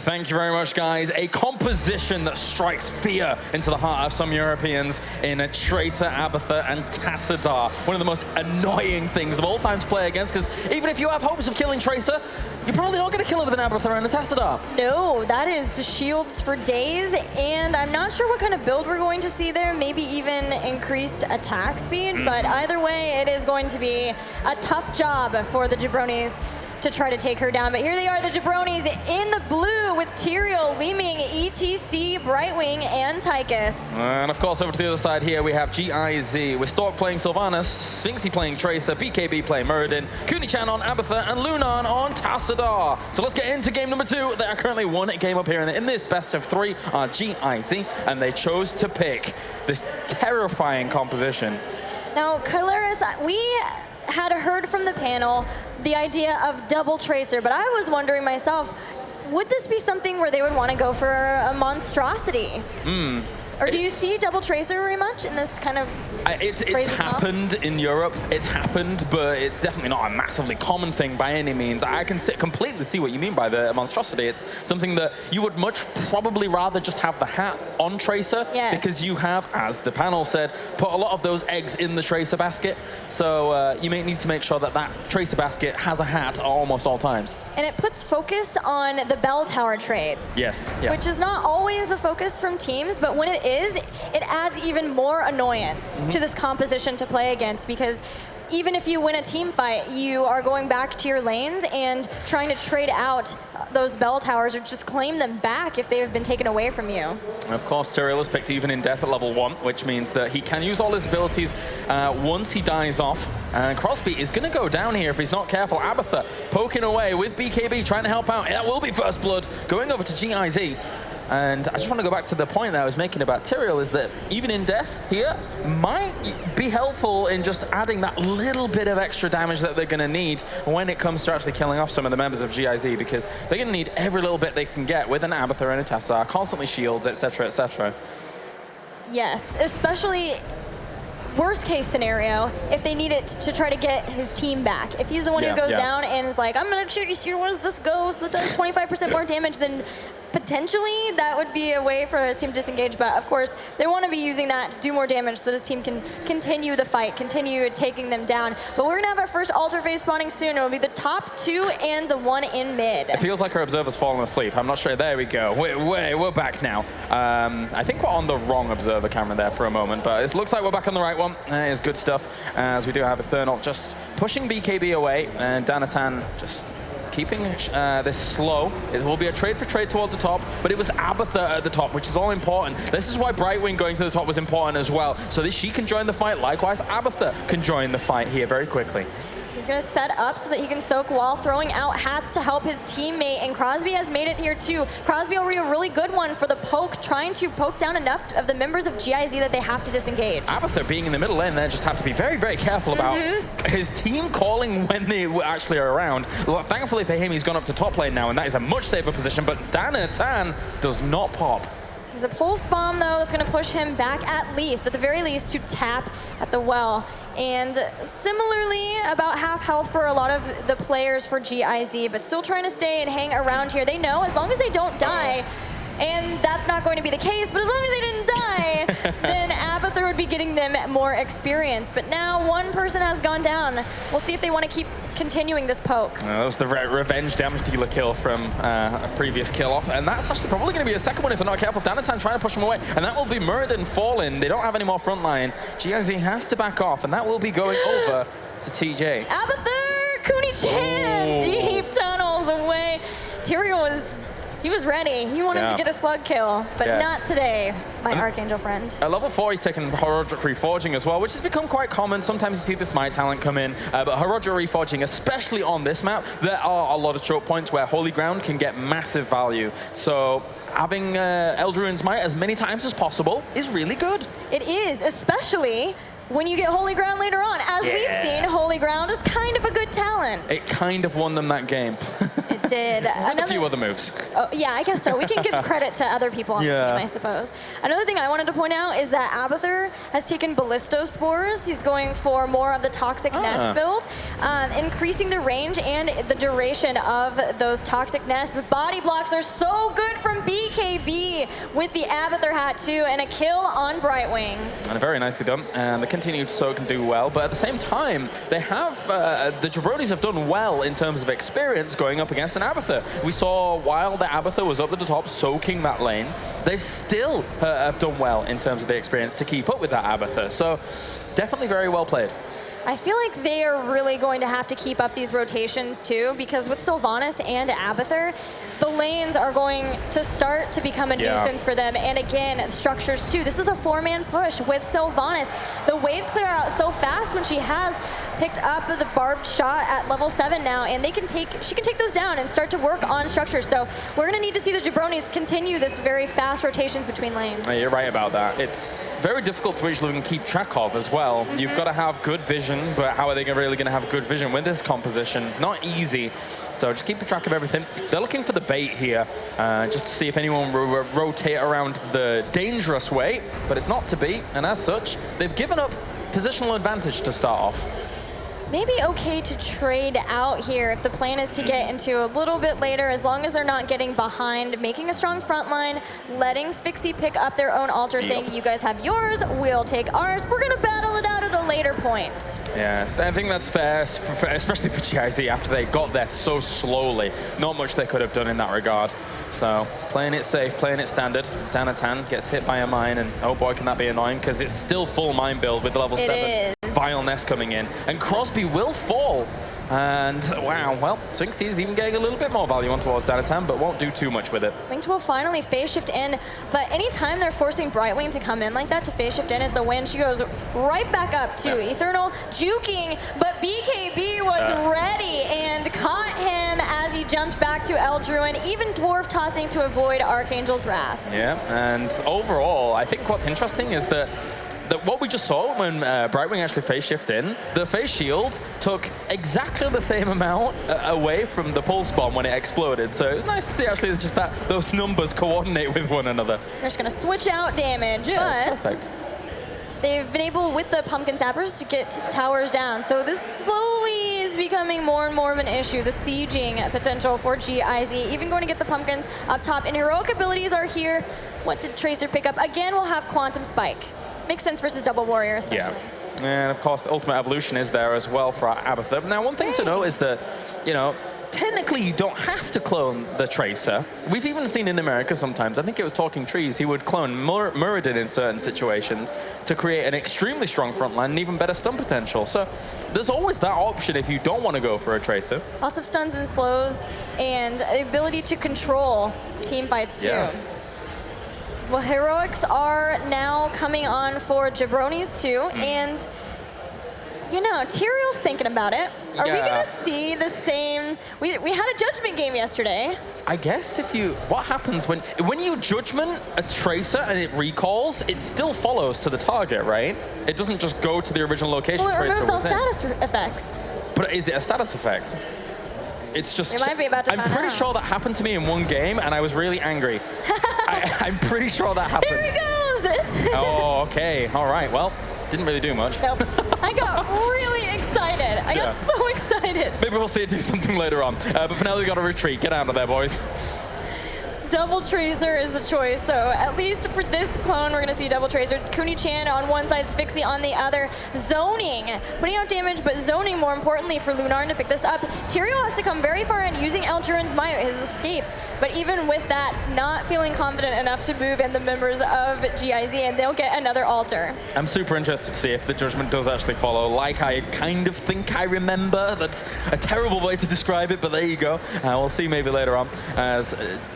Thank you very much, guys. A composition that strikes fear into the heart of some Europeans in a Tracer, Abathar, and Tassadar. One of the most annoying things of all time to play against, because even if you have hopes of killing Tracer, you're probably not going to kill it with an Abathar and a Tassadar. No, that is shields for days, and I'm not sure what kind of build we're going to see there. Maybe even increased attack speed, but either way, it is going to be a tough job for the Jabronis to try to take her down. But here they are, the Jabronis in the blue with Tyrael, Li Ming, ETC, Brightwing, and Tychus. And of course, over to the other side here, we have GIZ with Stork playing Sylvanas, Sphinxy playing Tracer, BKB playing Muradin, Kuni-chan on Abathar, and Lunan on Tassadar. So let's get into game number 2. They are currently one game up here, and in this best of 3 are GIZ, and they chose to pick this terrifying composition. Now, Kalaris, we had heard from the panel the idea of double Tracer, but I was wondering myself, would this be something where they would want to go for a monstrosity? Or do you see double tracer very much in this kind of It's crazy happened in Europe. It's happened, but it's definitely not a massively common thing by any means. I can completely see what you mean by the monstrosity. It's something that you would much probably rather just have the hat on tracer, Yes. because you have, as the panel said, put a lot of those eggs in the tracer basket. So you may need to make sure that that tracer basket has a hat at almost all times. And it puts focus on the bell tower trades. Yes. Which is not always a focus from teams, but when it is, it adds even more annoyance to this composition to play against, because even if you win a team fight, you are going back to your lanes and trying to trade out those bell towers or just claim them back if they have been taken away from you. Of course, Tyrael is picked even in death at level 1, which means that he can use all his abilities once he dies off. And Crosby is going to go down here if he's not careful. Abatha poking away with BKB, trying to help out. That will be first blood, going over to GIZ. And I just want to go back to the point that I was making about Tyrael, is that even in death here, might be helpful in just adding that little bit of extra damage that they're going to need when it comes to actually killing off some of the members of GIZ, because they're going to need every little bit they can get with an Abatha and a Tessar, constantly shields, etc., etc. Yes, especially worst case scenario, if they need it to try to get his team back. If he's the one who goes down and is like, I'm going to shoot you, see where this goes, that does 25% more damage, then potentially that would be a way for his team to disengage. But of course, they want to be using that to do more damage so that his team can continue the fight, continue taking them down. But we're going to have our first altar phase spawning soon. It will be the top 2 and the 1 in mid. It feels like our observer's fallen asleep. I'm not sure. There we go. We're back now. I think we're on the wrong observer camera there for a moment, but it looks like we're back on the right one. That is good stuff, as we do have Ethernal just pushing BKB away, and Danatan just keeping this slow. It will be a trade for trade towards the top, but it was Abatha at the top, which is all important. This is why Brightwing going to the top was important as well, so that she can join the fight. Likewise, Abatha can join the fight here very quickly. He's going to set up so that he can soak while throwing out hats to help his teammate, and Crosby has made it here too. Crosby will be a really good one for the poke, trying to poke down enough of the members of GIZ that they have to disengage. Abatha being in the middle lane there just have to be very, very careful about his team calling when they actually are around. Well, thankfully for him, he's gone up to top lane now, and that is a much safer position, but Danatan does not pop. There's a pulse bomb, though, that's going to push him back at the very least, to tap at the well. And similarly, about half health for a lot of the players for GIZ, but still trying to stay and hang around here. They know as long as they don't die, and that's not going to be the case, but as long as they didn't die, then Abatha would be getting them more experience. But now one person has gone down. We'll see if they want to keep continuing this poke. That was the revenge damage dealer kill from a previous kill off, and that's actually probably going to be a second one if they're not careful. Danatan trying to push him away, and that will be Muradin falling. They don't have any more front line. GIZ has to back off, and that will be going over to TJ. Abatha, Kuni-chan, deep tunnels away. Tyrael he was ready. He wanted to get a slug kill, but not today, my Archangel friend. At level 4, he's taken Herodric Reforging as well, which has become quite common. Sometimes you see the Smite talent come in, but Herodric Reforging, especially on this map, there are a lot of choke points where Holy Ground can get massive value. So having Eldraine Smite as many times as possible is really good. It is, especially when you get Holy Ground later on. As we've seen, Holy Ground is kind of a good talent. It kind of won them that game. It did. A few other moves. Oh, yeah, I guess so. We can give credit to other people on the team, I suppose. Another thing I wanted to point out is that Abatha has taken Ballisto Spores. He's going for more of the Toxic Nest build, increasing the range and the duration of those Toxic Nests. But body blocks are so good from BKB with the Abatha hat too, and a kill on Brightwing. And very nicely done. And the continued soak can do well, but at the same time, they have the Jabronis have done well in terms of experience going up against an Abatha. We saw while the Abatha was up at the top soaking that lane, they still have done well in terms of the experience to keep up with that Abatha. So definitely very well played. I feel like they are really going to have to keep up these rotations too, because with Sylvanas and Abatha, the lanes are going to start to become a nuisance for them. And again, structures too. This is a 4-man push with Sylvanas. The waves clear out so fast when she has picked up the barbed shot at level 7 now, and she can take those down and start to work on structures. So we're going to need to see the Jabronis continue this very fast rotations between lanes. You're right about that. It's very difficult to actually keep track of as well. You've got to have good vision, but how are they really going to have good vision with this composition? Not easy. So just keep track of everything. They're looking for the bait here, just to see if anyone will rotate around the dangerous way, but it's not to be, and as such, they've given up positional advantage to start off. Maybe okay to trade out here if the plan is to get into a little bit later, as long as they're not getting behind, making a strong front line, letting Sphyxy pick up their own altar, saying, you guys have yours, we'll take ours, we're going to battle it out at a later point. Yeah, I think that's fair, especially for GIZ after they got there so slowly. Not much they could have done in that regard. So playing it safe, playing it standard. Danatan gets hit by a mine, and oh boy, can that be annoying, because it's still full mine build with the level 7 Vile Nest coming in. And Crosby will fall. And wow, well, Sphyxy is even getting a little bit more value on towards Danatan, but won't do too much with it. Linked will finally phase shift in, but anytime they're forcing Brightwing to come in like that to phase shift in, it's a win. She goes right back up to Eternal, juking, but BKB was ready and caught him as he jumped back to El Druin, even Dwarf tossing to avoid Archangel's Wrath. Yeah, and overall, I think what's interesting is that what we just saw when Brightwing actually phase shift in, the phase shield took exactly the same amount away from the pulse bomb when it exploded. So it was nice to see actually just that those numbers coordinate with one another. They're just gonna switch out damage, yeah, but perfect. They've been able, with the Pumpkin Sappers, to get towers down. So this slowly is becoming more and more of an issue, the sieging potential for GIZ, even going to get the Pumpkins up top. And heroic abilities are here. What did Tracer pick up? Again, we'll have Quantum Spike. Makes sense versus Double Warrior, especially. Yeah, and of course, Ultimate Evolution is there as well for our Abathur. Now, one thing to note is that, you know, technically you don't have to clone the Tracer. We've even seen in America sometimes, I think it was Talking Trees, he would clone Muradin in certain situations to create an extremely strong front line and even better stun potential. So there's always that option if you don't want to go for a Tracer. Lots of stuns and slows, and the ability to control team fights too. Yeah. Well, Heroics are now coming on for Jabronis too, and you know, Tyrael's thinking about it. Are we gonna see the same? We had a judgment game yesterday. I guess what happens when you judgment a Tracer and it recalls, it still follows to the target, right? It doesn't just go to the original location. Well, it Tracer removes all was in. status effects. But is it a status effect? It's just. You might be about to I'm find pretty out. sure that happened to me in one game, and I was really angry. I'm pretty sure that happened. Here he goes! Oh, okay. All right. Well, didn't really do much. Nope. I got really excited. I got so excited. Maybe we'll see it do something later on. But for now, we got to retreat. Get out of there, boys. Double Tracer is the choice, so at least for this clone, we're going to see Double Tracer. Kuni-chan on one side, Sphyxy on the other. Zoning, putting out damage, but zoning more importantly for Lunarn to pick this up. Tyrael has to come very far in using El Druin's Might, his escape. But even with that, not feeling confident enough to move in the members of GIZ, and they'll get another altar. I'm super interested to see if the judgment does actually follow. Like I kind of think I remember. That's a terrible way to describe it, but there you go. We'll see maybe later on as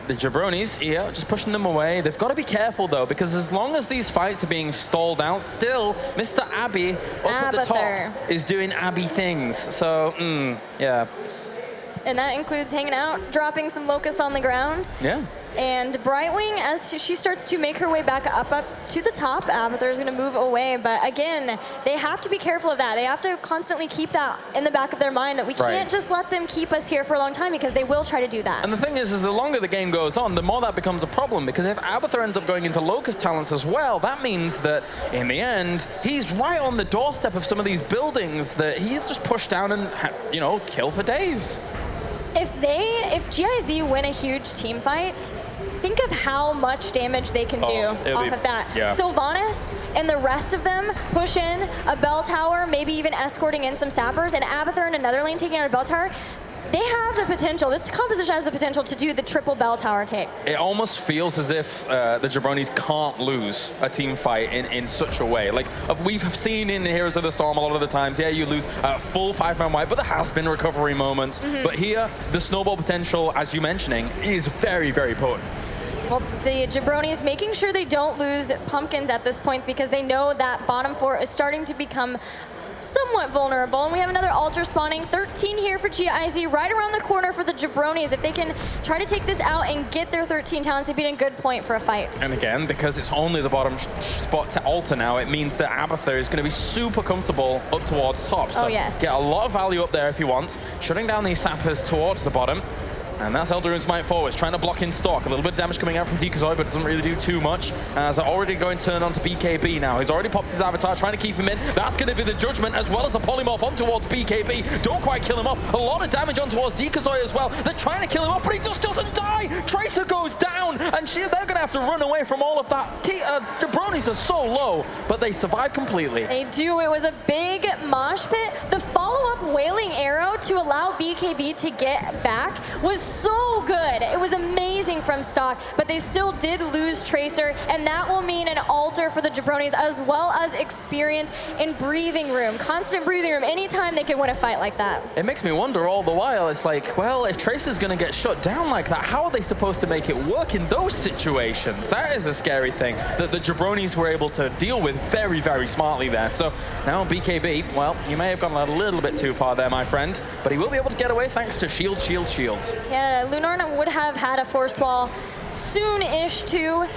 the Jabronis here, just pushing them away. They've got to be careful though, because as long as these fights are being stalled out, still Mr. Abby up at the top is doing Abby things. So, yeah. And that includes hanging out, dropping some locusts on the ground. Yeah. And Brightwing, as she starts to make her way back up to the top, Abathur's going to move away. But again, they have to be careful of that. They have to constantly keep that in the back of their mind, that we can't just let them keep us here for a long time, because they will try to do that. And the thing is the longer the game goes on, the more that becomes a problem, because if Abathur ends up going into Locust talents as well, that means that in the end, he's right on the doorstep of some of these buildings that he's just pushed down and, you know, kill for days. If GIZ win a huge team fight, think of how much damage they can do off of that. Yeah. Sylvanas and the rest of them push in a bell tower, maybe even escorting in some sappers, and Abathur in another lane taking out a bell tower. They have the potential, this composition has the potential to do the triple bell tower take. It almost feels as if the Jabronis can't lose a team fight in such a way. Like, we've seen in Heroes of the Storm a lot of the times, yeah, you lose a full 5-man wipe, but there has been recovery moments. But here, the snowball potential, as you're mentioning, is very, very potent. Well, the Jabronis making sure they don't lose Pumpkins at this point, because they know that bottom 4 is starting to become somewhat vulnerable. And we have another altar spawning. 13 here for GIZ, right around the corner for the Jabronis. If they can try to take this out and get their 13 talents, they'd be in a good point for a fight. And again, because it's only the bottom spot to alter now, it means that Abathur is going to be super comfortable up towards top. So get a lot of value up there if he wants. Shutting down these sappers towards the bottom. And that's Eldarune's might forwards, trying to block in stock. A little bit of damage coming out from Decozoid, but it doesn't really do too much. As they're already going to turn on to BKB now. He's already popped his avatar, trying to keep him in. That's going to be the judgment, as well as a polymorph on towards BKB. Don't quite kill him off. A lot of damage on towards Decozoid as well. They're trying to kill him off, but he just doesn't die. Tracer goes down, and they're going to have to run away from all of that. Jabronis are so low, but they survive completely. They do. It was a big mosh pit. The follow-up Wailing Arrow to allow BKB to get back was so good. It was amazing from stock, but they still did lose Tracer, and that will mean an altar for the Jabronis, as well as experience in breathing room, constant breathing room, anytime they can win a fight like that. It makes me wonder all the while, it's like, well, if Tracer's going to get shut down like that, how are they supposed to make it work in those situations? That is a scary thing that the Jabronis were able to deal with very, very smartly there. So now BKB, well, you may have gone a little bit too far there, my friend, but he will be able to get away thanks to shields, shields, shields. Yeah, Lunarn would have had a force wall soon-ish too,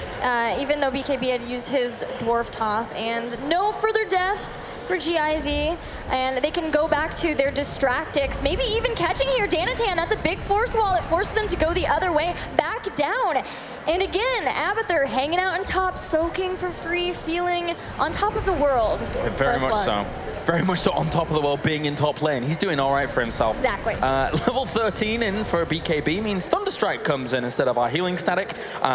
even though BKB had used his dwarf toss, and no further deaths for GIZ, and they can go back to their distractics, maybe even catching here Danatan. That's a big force wall. It forces them to go the other way, back down. And again, Abathur hanging out on top, soaking for free, feeling on top of the world. Very much so. Very much so on top of the world, being in top lane. He's doing all right for himself. Exactly. Level 13 in for BKB means Thunderstrike comes in instead of our healing static.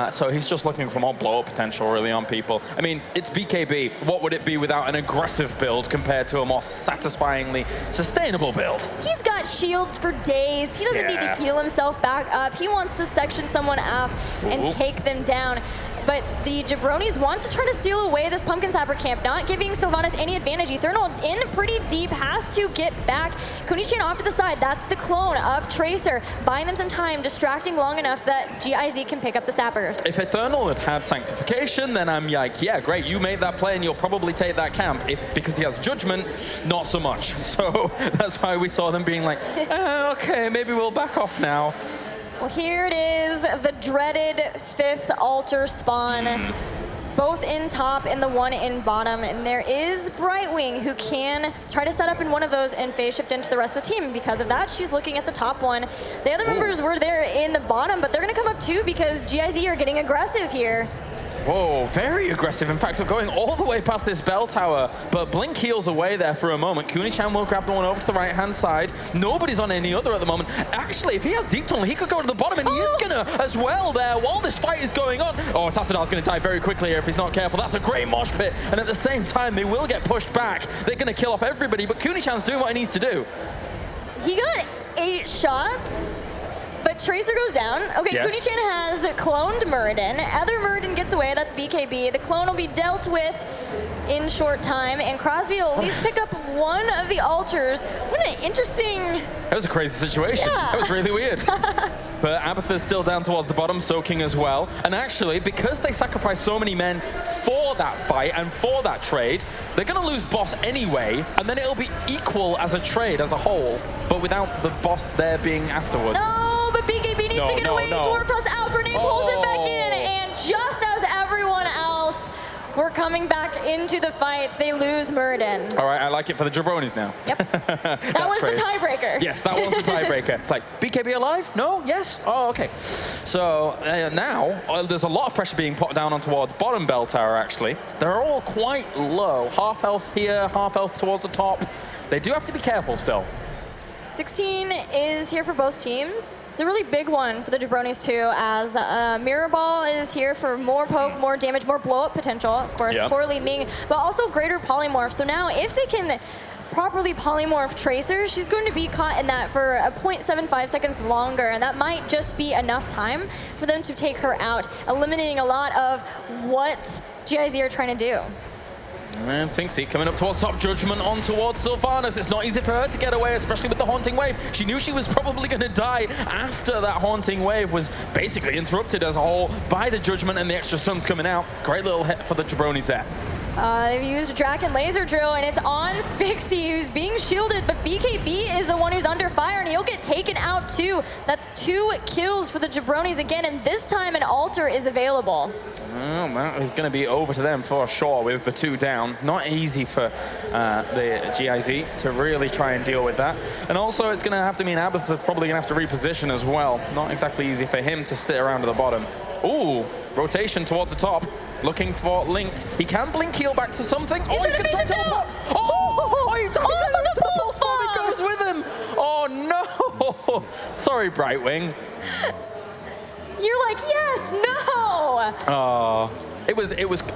So he's just looking for more blow-up potential really on people. I mean, it's BKB. What would it be without an aggressive build compared to a more satisfyingly sustainable build? He's got shields for days. He doesn't need to heal himself back up. He wants to section someone up and take them down. But the Jabronis want to try to steal away this Pumpkin Sapper camp, not giving Sylvanas any advantage. Eternal in pretty deep, has to get back. Kunishin off to the side, that's the clone of Tracer, buying them some time, distracting long enough that GIZ can pick up the Sappers. If Eternal had had Sanctification, then I'm like, yeah, great, you made that play and you'll probably take that camp. Because he has Judgment, not so much. So that's why we saw them being like, okay, maybe we'll back off now. Well, here it is, the dreaded 5th altar spawn. Both in top and the one in bottom. And there is Brightwing, who can try to set up in one of those and phase shift into the rest of the team. Because of that, she's looking at the top one. The other members were there in the bottom, but they're going to come up too because GIZ are getting aggressive here. Whoa, very aggressive. In fact, we're going all the way past this bell tower, but Blink heals away there for a moment. Kunichan will grab the one over to the right-hand side. Nobody's on any other at the moment. Actually, if he has Deep Tunnel, he could go to the bottom, and he is gonna as well there while this fight is going on. Oh, Tassadal's gonna die very quickly here if he's not careful. That's a great mosh pit, and at the same time, they will get pushed back. They're gonna kill off everybody, but Kunichan's doing what he needs to do. He got 8 shots. But Tracer goes down. Okay, yes. Kunichan has cloned Muradin. Other Muradin gets away, that's BKB. The clone will be dealt with in short time, and Crosby will at least pick up one of the altars. What an interesting... That was a crazy situation. Yeah. That was really weird. But Abathur's still down towards the bottom, soaking as well. And actually, because they sacrificed so many men for that fight and for that trade, they're going to lose boss anyway, and then it'll be equal as a trade as a whole, but without the boss there being afterwards. No, but BKB needs to get away. Dwarf plus out, Grenade pulls him back in, and just as everyone else were coming back into the fight, they lose Muradin. All right, I like it for the Jabronis now. Yep. that was trade. The tiebreaker. Yes, that was the tiebreaker. It's like, BKB alive? No? Yes? Oh, okay. So now, there's a lot of pressure being put down on towards bottom bell tower, actually. They're all quite low. Half health here, half health towards the top. They do have to be careful still. 16 is here for both teams. It's a really big one for the Jabronis too, as Mirror Ball is here for more poke, more damage, more blow-up potential, of course, poorly Ming, but also greater polymorph. So now if they can properly polymorph Tracer, she's going to be caught in that for a 0.75 seconds longer, and that might just be enough time for them to take her out, eliminating a lot of what GIZ are trying to do. And Sphinxie coming up towards top, Judgment on towards Sylvanas. It's not easy for her to get away, especially with the Haunting Wave. She knew she was probably going to die after that Haunting Wave was basically interrupted as a whole by the Judgment and the extra stuns coming out. Great little hit for the Jabronis there. They've used Draken Laser Drill, and it's on Spixie, who's being shielded, but BKB is the one who's under fire, and he'll get taken out too. That's 2 kills for the Jabronis again, and this time an altar is available. Well, that is going to be over to them for sure with the 2 down. Not easy for the GIZ to really try and deal with that. And also it's going to have to mean Abathur probably going to have to reposition as well. Not exactly easy for him to sit around to the bottom. Ooh, rotation towards the top. Looking for Linked. He can blink heal back to something. He's he's going to teleport. Oh, he does. The pulse bomb. He goes with him. Oh, no. Sorry, Brightwing. You're like, yes, no. Oh, it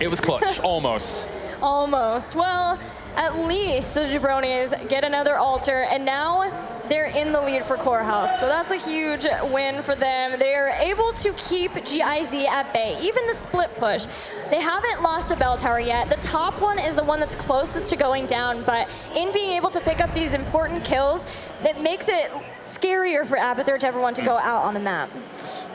was clutch, almost. Almost. Well, at least the Jabronis get another altar, and now they're in the lead for core health. So that's a huge win for them. They're able to keep GIZ at bay, even the split push. They haven't lost a bell tower yet. The top one is the one that's closest to going down, but in being able to pick up these important kills, it makes it scarier for Abathur to ever want to go out on the map.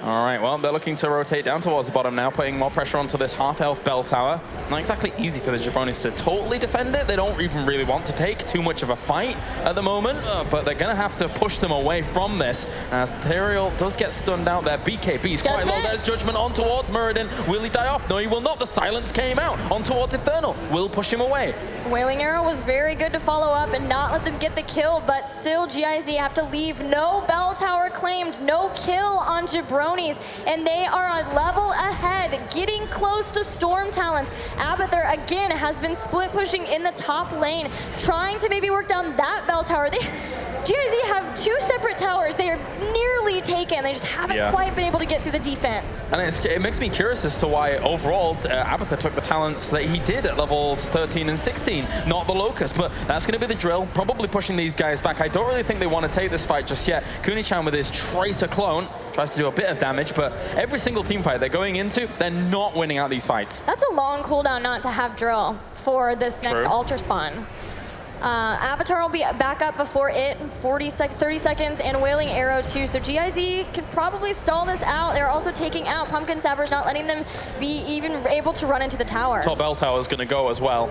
All right, well, they're looking to rotate down towards the bottom now, putting more pressure onto this half-health bell tower. Not exactly easy for the Jabronis to totally defend it. They don't even really want to take too much of a fight at the moment, but they're going to have to push them away from this, as Ethereal does get stunned out there. BKB's quite low. There's Judgment on towards Muradin. Will he die off? No, he will not. The silence came out on towards Eternal. Will push him away. Wailing Arrow was very good to follow up and not let them get the kill, but still GIZ have to leave. No bell tower claimed, no kill on Jabronis, and they are a level ahead, getting close to Storm Talons. Abathur again has been split pushing in the top lane, trying to maybe work down that bell tower. GIZ have 2 separate towers. They are nearly taken. They just haven't quite been able to get through the defense. And it makes me curious as to why overall Abathur took the talents that he did at level 13 and 16, not the Locust. But that's going to be the drill, probably pushing these guys back. I don't really think they want to take this fight just yet. Kuni-chan with his Tracer clone tries to do a bit of damage, but every single team fight they're going into, they're not winning out these fights. That's a long cooldown not to have drill for this next altar spawn. Avatar will be back up before it in 30 seconds, and Wailing Arrow too. So GIZ can probably stall this out. They're also taking out Pumpkin Sappers, not letting them be even able to run into the tower. Top bell tower is going to go as well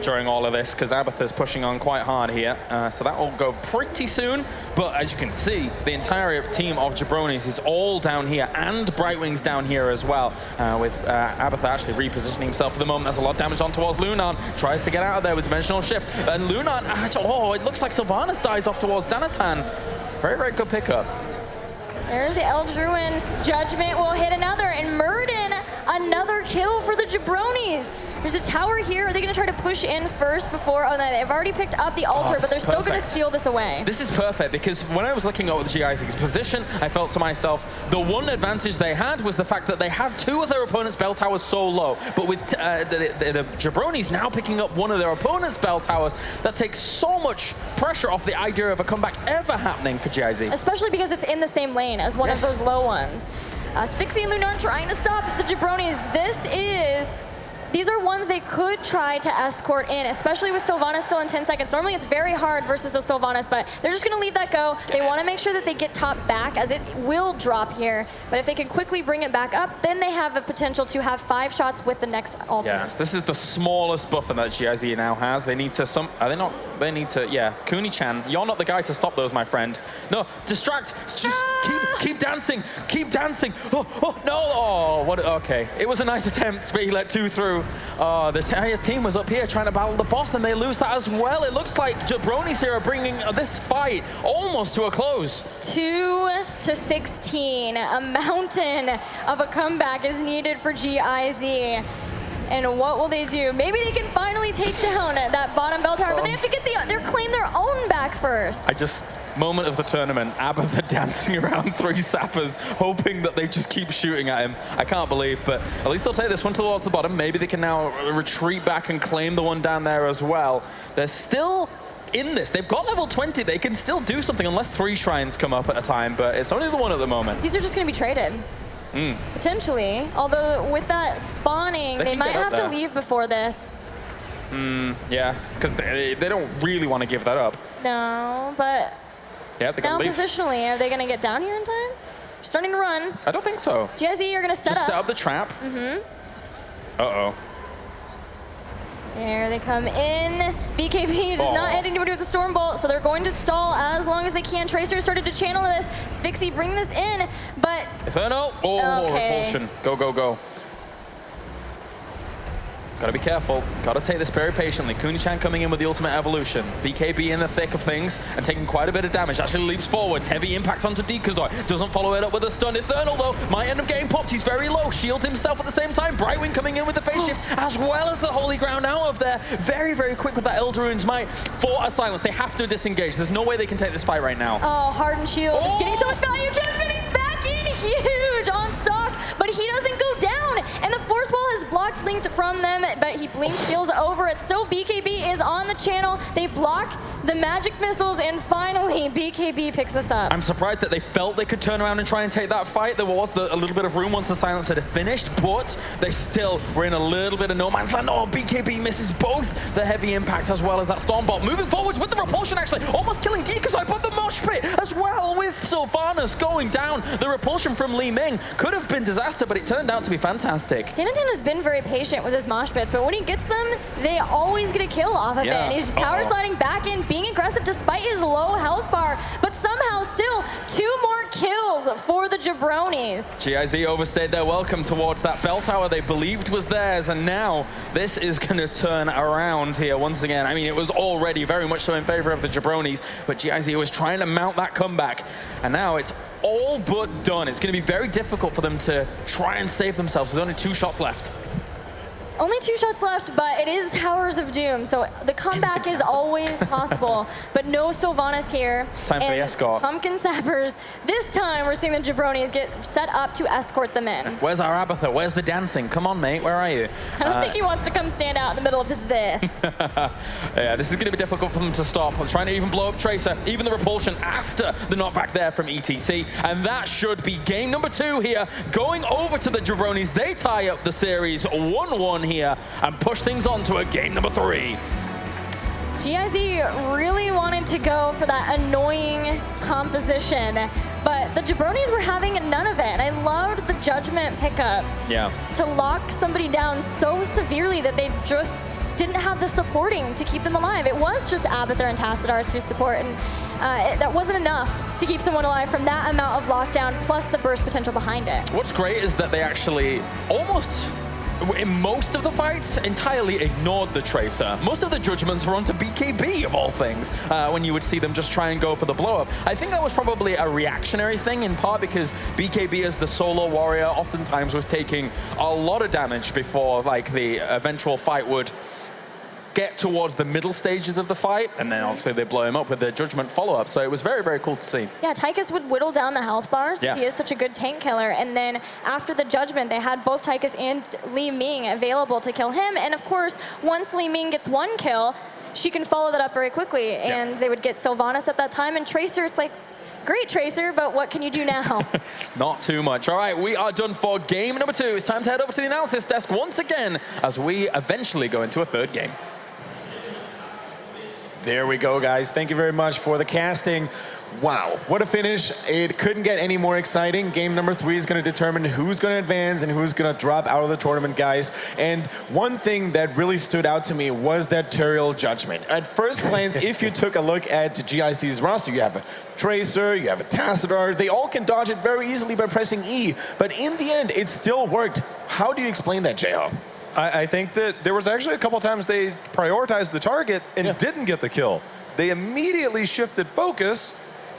during all of this, because Abathur's pushing on quite hard here. So that will go pretty soon. But as you can see, the entire team of Jabronis is all down here, and Brightwing's down here as well, with Abathur actually repositioning himself for the moment. That's a lot of damage on towards Lunan. Tries to get out of there with Dimensional Shift. And Lunan, oh, it looks like Sylvanas dies off towards Danatan. Very, very good pickup. There's the Eldritch Ruins. Judgment will hit another, and Muradin, another kill for the Jabronis. There's a tower here. Are they going to try to push in first before? Oh, no, they've already picked up the altar, but they're still going to steal this away. This is perfect, because when I was looking at the GIZ's position, I felt to myself, the one advantage they had was the fact that they had 2 of their opponent's bell towers so low. But with the Jabronis now picking up one of their opponent's bell towers, that takes so much pressure off the idea of a comeback ever happening for GIZ. Especially because it's in the same lane as one of those low ones. Spixie and Lunan trying to stop the Jabronis. These are ones they could try to escort in, especially with Sylvanas still in 10 seconds. Normally it's very hard versus the Sylvanas, but they're just going to leave that go. They want to make sure that they get top back, as it will drop here. But if they can quickly bring it back up, then they have the potential to have 5 shots with the next altar. Yeah, this is the smallest buffer that GIZ now has. They need to Kuni-chan, you're not the guy to stop those, my friend. No, distract. Just keep dancing. Keep dancing. Oh, no. Oh, what? Okay. It was a nice attempt, but he let 2 through. The entire team was up here trying to battle the boss, and they lose that as well. It looks like Jabronis here are bringing this fight almost to a close. 2-16. A mountain of a comeback is needed for GIZ. And what will they do? Maybe they can finally take down that bottom bell tower, but they have to get claim their own back first. Moment of the tournament, Abathur dancing around 3 sappers, hoping that they just keep shooting at him. I can't believe, but at least they'll take this one towards the bottom. Maybe they can now retreat back and claim the one down there as well. They're still in this. They've got level 20. They can still do something unless 3 shrines come up at a time, but it's only the one at the moment. These are just going to be traded. Potentially. Although with that spawning, they might have to leave before this. Yeah, because they don't really want to give that up. No, but yeah, they down leave. positionally, are they going to get down here in time? They're starting to run. I don't think so. GIZ are going to set up the trap. Uh-oh. There they come in. BKB does not hit anybody with the Storm Bolt, so they're going to stall as long as they can. Tracer started to channel this. Spixie bring this in, but... Inferno. Repulsion. Go, go, go. Gotta be careful. Gotta take this very patiently. Kuni-chan coming in with the ultimate evolution. BKB in the thick of things and taking quite a bit of damage. Actually leaps forward. Heavy impact onto Decozoy. Doesn't follow it up with a stun. Infernal though might end up getting popped. He's very low. Shields himself at the same time. Brightwing coming in with the phase shift as well as the Holy Ground out of there. Very, very quick with that Elder Rune's might for a silence. They have to disengage. There's no way they can take this fight right now. Oh, Hardened Shield. Getting so much value. Transmitting back in huge on stock, but he doesn't go down. And the Force Wall has blocked Linked from them, but he blink heals over it. Still, BKB is on the channel. They block the magic missiles, and finally, BKB picks this up. I'm surprised that they felt they could turn around and try and take that fight. There was a little bit of room once the silencer had finished, but they still were in a little bit of no man's land. Oh, BKB misses both the heavy impact as well as that Stormbolt. Moving forwards with the repulsion, actually, almost killing Decozoy, but the mosh pit as well with Sylvanas going down. The repulsion from Li Ming could have been disaster, but it turned out to be fantastic. Danitan has been very patient with his mosh pits, but when he gets them, they always get a kill off of it. And he's power sliding back in, being aggressive despite his low health bar, but somehow still 2 more kills for the Jabronis. GIZ overstayed their welcome towards that bell tower they believed was theirs, and now this is going to turn around here once again. I mean, it was already very much so in favor of the Jabronis, but GIZ was trying to mount that comeback, and now it's all but done. It's going to be very difficult for them to try and save themselves. There's only 2 shots left. Only 2 shots left, but it is Towers of Doom, so the comeback is always possible. But no Sylvanas here. It's time for the escort. Pumpkin Sappers. This time, we're seeing the Jabronis get set up to escort them in. Where's our Abatha? Where's the dancing? Come on, mate. Where are you? I don't think he wants to come stand out in the middle of this. Yeah, this is going to be difficult for them to stop. I'm trying to even blow up Tracer, even the repulsion after the knockback there from ETC. And that should be game number 2 here. Going over to the Jabronis. They tie up the series 1-1 here and push things on to a game number 3. GIZ really wanted to go for that annoying composition, but the Jabronis were having none of it. And I loved the Judgment pickup to lock somebody down so severely that they just didn't have the supporting to keep them alive. It was just Abathur and Tassadar to support, and that wasn't enough to keep someone alive from that amount of lockdown, plus the burst potential behind it. What's great is that they actually almost, in most of the fights, entirely ignored the Tracer. Most of the judgments were onto BKB, of all things, when you would see them just try and go for the blow-up. I think that was probably a reactionary thing, in part because BKB as the solo warrior oftentimes was taking a lot of damage before like the eventual fight would get towards the middle stages of the fight, and then obviously they blow him up with their Judgment follow-up. So it was very, very cool to see. Yeah, Tychus would whittle down the health bars since he is such a good tank killer. And then after the Judgment, they had both Tychus and Li Ming available to kill him. And of course, once Li Ming gets 1 kill, she can follow that up very quickly. And they would get Sylvanas at that time. And Tracer, it's like, great Tracer, but what can you do now? Not too much. All right, we are done for game number 2. It's time to head over to the analysis desk once again as we eventually go into a 3rd game. There we go, guys. Thank you very much for the casting. Wow, what a finish. It couldn't get any more exciting. Game number 3 is going to determine who's going to advance and who's going to drop out of the tournament, guys. And one thing that really stood out to me was that Turiel Judgment. At first glance, if you took a look at GIC's roster, you have a Tracer, you have a Tassadar. They all can dodge it very easily by pressing E. But in the end, it still worked. How do you explain that, JL? I think that there was actually a couple times they prioritized the target and didn't get the kill. They immediately shifted focus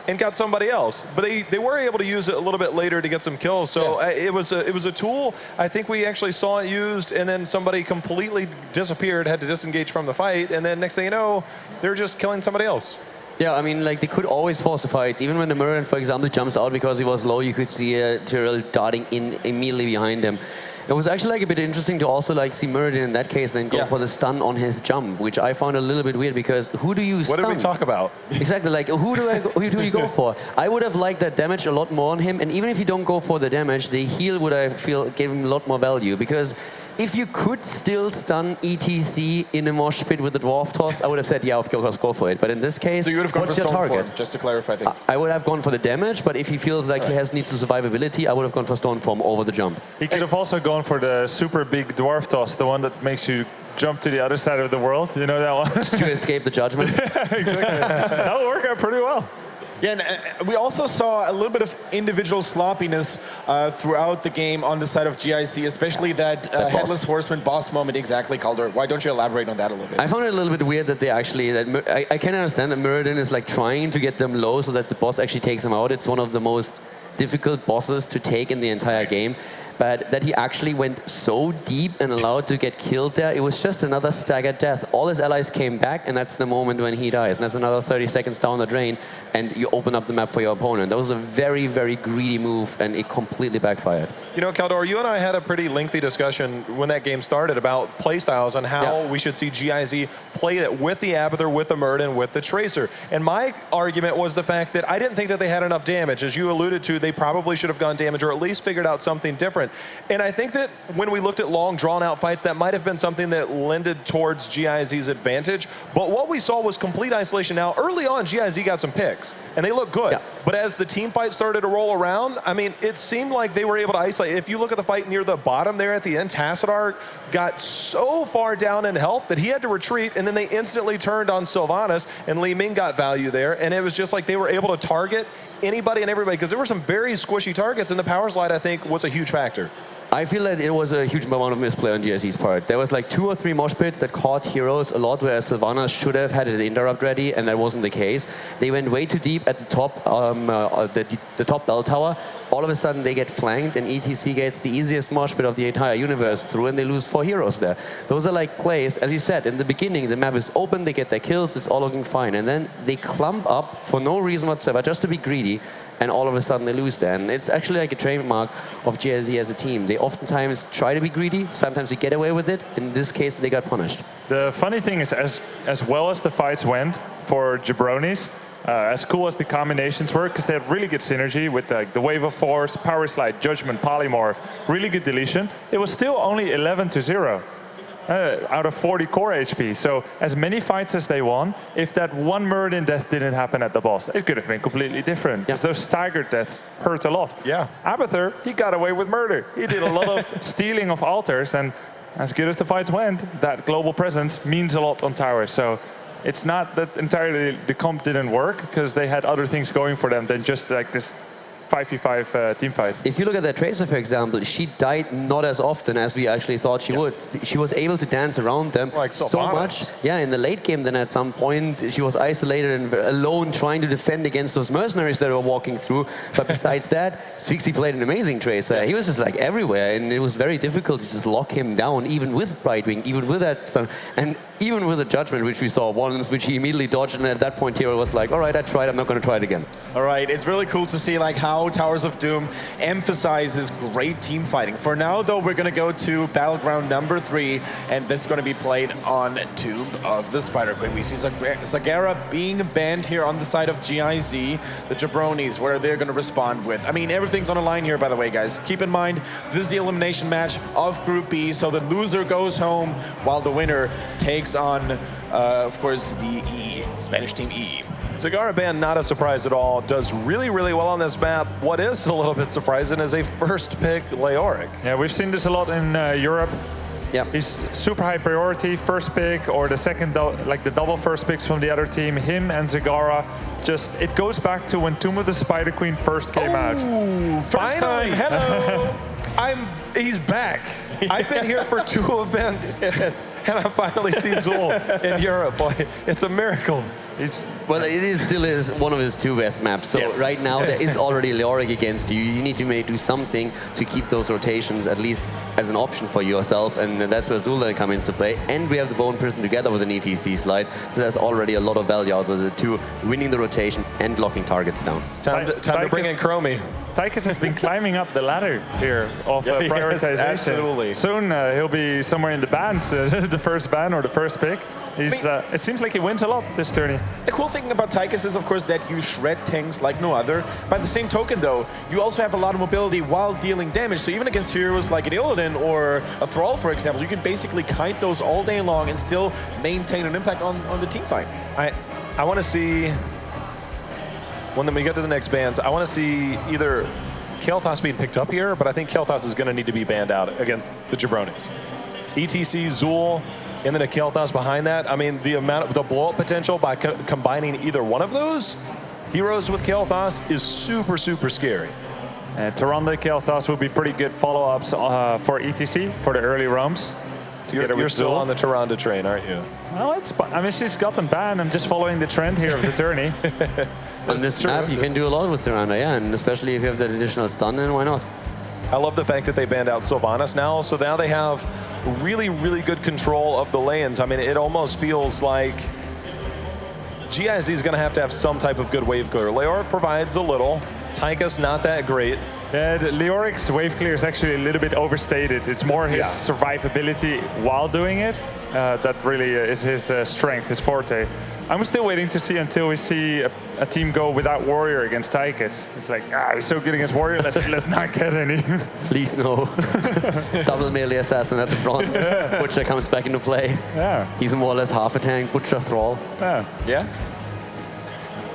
and got somebody else. But they were able to use it a little bit later to get some kills. So it was a tool. I think we actually saw it used, and then somebody completely disappeared, had to disengage from the fight, and then next thing you know, they're just killing somebody else. Yeah, I mean, like, they could always force the fights. Even when the Mirror, for example, jumps out because he was low, you could see Turiel darting in immediately behind him. It was actually like a bit interesting to also like see Muradin in that case then go for the stun on his jump, which I found a little bit weird because who do you stun? What did we talk about? Exactly, like who do you go for? I would have liked that damage a lot more on him, and even if you don't go for the damage, the heal would I feel gave him a lot more value because If you could still stun ETC in a mosh pit with the dwarf toss, I would have said, yeah, of course, go for it. But in this case, So you would have gone for what's your Stone target? Form, just to clarify things. I would have gone for the damage, but if he feels like he needs the survivability, I would have gone for Stone Form over the jump. He could have also gone for the super big dwarf toss, the one that makes you jump to the other side of the world. You know that one? To escape the judgment. Exactly. That would work out pretty well. Yeah, and we also saw a little bit of individual sloppiness throughout the game on the side of GIZ, especially that Headless Horseman boss moment. Exactly, Calder. Why don't you elaborate on that a little bit? I found it a little bit weird that they actually, I can understand that Muradin is like trying to get them low so that the boss actually takes them out. It's one of the most difficult bosses to take in the entire game. But that he actually went so deep and allowed to get killed there, it was just another staggered death. All his allies came back, and that's the moment when he dies. And that's another 30 seconds down the drain, and you open up the map for your opponent. That was a very, very greedy move, and it completely backfired. You know, Caldor, you and I had a pretty lengthy discussion when that game started about playstyles and how we should see GIZ play it with the Abathur, with the Muradin, with the Tracer. And my argument was the fact that I didn't think that they had enough damage. As you alluded to, they probably should have gone damage or at least figured out something different. And I think that when we looked at long, drawn-out fights, that might have been something that lended towards GIZ's advantage. But what we saw was complete isolation. Now, early on, GIZ got some picks, and they looked good. Yeah. But as the team fight started to roll around, I mean, it seemed like they were able to isolate. If you look at the fight near the bottom there at the end, Tassadar got so far down in health that he had to retreat, and then they instantly turned on Sylvanas, and Li Ming got value there. And it was just like they were able to target anybody and everybody, because there were some very squishy targets, and the power slide, I think, was a huge factor. I feel that it was a huge amount of misplay on GIZ's part. There was like 2 or 3 mosh pits that caught heroes a lot, whereas Sylvanas should have had an interrupt ready, and that wasn't the case. They went way too deep at the top, the top bell tower. All of a sudden they get flanked, and ETC gets the easiest mosh pit of the entire universe through, and they lose 4 heroes there. Those are like plays, as you said, in the beginning, the map is open, they get their kills, it's all looking fine. And then they clump up for no reason whatsoever, just to be greedy, and all of a sudden they lose there. And it's actually like a trademark of GIZ as a team. They oftentimes try to be greedy, sometimes they get away with it. In this case, they got punished. The funny thing is, as well as the fights went for Jabronis, as cool as the combinations were, because they had really good synergy with the Wave of Force, Power Slide, Judgment, Polymorph, really good deletion, it was still only 11-0. Out of 40 core HP. So as many fights as they won, if that one Muradin death didn't happen at the boss, it could have been completely different. Because those staggered deaths hurt a lot. Yeah. Abathur, he got away with murder. He did a lot of stealing of altars, and as good as the fights went, that global presence means a lot on towers. So it's not that entirely the comp didn't work, because they had other things going for them than just like this 5v5 team fight. If you look at that Tracer, for example, she died not as often as we actually thought she would. She was able to dance around them so much. Yeah, in the late game, then at some point, she was isolated and alone trying to defend against those mercenaries that were walking through. But besides that, Sphinxy played an amazing Tracer. He was just like everywhere, and it was very difficult to just lock him down, even with Brightwing, even with that stun, and even with the Judgment, which we saw once, which he immediately dodged, and at that point, Hero was like, all right, I tried, I'm not going to try it again. All right, it's really cool to see like how Towers of Doom emphasizes great team fighting. For now, though, we're going to go to Battleground number 3, and this is going to be played on Tomb of the Spider Queen. We see Zagara being banned here on the side of GIZ. The Jabronis, what are they going to respond with? I mean, everything's on the line here, by the way, guys. Keep in mind, this is the elimination match of Group B, so the loser goes home while the winner takes on, of course, the Spanish team E. Zagara ban, not a surprise at all, does really, really well on this map. What is a little bit surprising is a first pick Leoric. Yeah, we've seen this a lot in Europe. Yeah, he's super high priority, first pick, or the second, like the double first picks from the other team. Him and Zagara, just, it goes back to when Tomb of the Spider Queen first came out. First time, hello! He's back. I've been here for 2 events, and I finally see Zul in Europe. Boy, it's a miracle. Well, it still is one of his 2 best maps. So right now there is already Leoric against you. You need to do something to keep those rotations at least as an option for yourself, and that's where Zul then comes into play. And we have the Bone Prison together with an ETC slide, so there's already a lot of value out of the 2, winning the rotation and locking targets down. Time to bring in Chromie. Tychus has been climbing up the ladder here of prioritization. Yes, absolutely. Soon he'll be somewhere in the bands, the first ban or the first pick. It seems like he wins a lot this tourney. The cool thing about Tychus is, of course, that you shred tanks like no other. By the same token, though, you also have a lot of mobility while dealing damage. So even against heroes like an Illidan or a Thrall, for example, you can basically kite those all day long and still maintain an impact on the team fight. I want to see, when we get to the next bans, I want to see either Kael'thas being picked up here, but I think Kael'thas is going to need to be banned out against the Jabronis. ETC, Zul, and then a Kael'thas behind that. I mean, the blow-up potential by combining either one of those heroes with Kael'thas is super, super scary. Tyrande, Kael'thas will be pretty good follow-ups for ETC, for the early roams. You're still on the Tyrande train, aren't you? Well, I mean, she's gotten banned. I'm just following the trend here of the tourney. On this map, you can do a lot with Tyrande, yeah, and especially if you have that additional stun, then why not? I love the fact that they banned out Sylvanas now, so now they have really, really good control of the lanes. I mean, it almost feels like GIZ is going to have some type of good wave clear. Leoric provides a little. Tychus, not that great. Yeah, Leoric's wave clear is actually a little bit overstated. It's more his survivability while doing it. That really is his strength, his forte. I'm still waiting to see until we see a team go without Warrior against Tychus. It's like, he's so good against Warrior, let's not get any. Please no. Double melee assassin at the front. Butcher comes back into play. Yeah. He's more or less half a tank, Butcher Thrall. Yeah.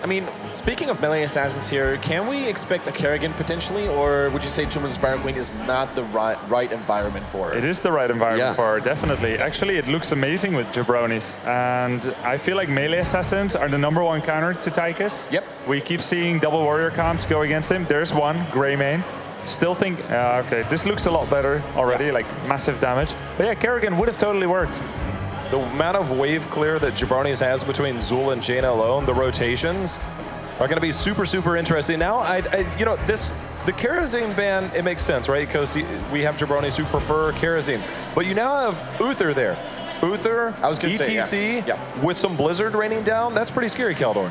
I mean, speaking of melee assassins here, can we expect a Kerrigan potentially, or would you say Tomb of the Spirit Queen is not the right environment for her? It is the right environment for her, definitely. Actually, it looks amazing with Jabronis, and I feel like melee assassins are the #1 counter to Tychus. Yep. We keep seeing double warrior comps go against him. There's one, Greymane. Still think, okay, this looks a lot better already, like massive damage. But yeah, Kerrigan would have totally worked. The amount of wave clear that Jabronis has between Zul and Jaina alone, the rotations, are going to be super, super interesting. Now, you know, the Kerosene ban, it makes sense, right? Because we have Jabronis who prefer Kerosene. But you now have Uther there. Uther, ETC, with some Blizzard raining down. That's pretty scary, Kaldor.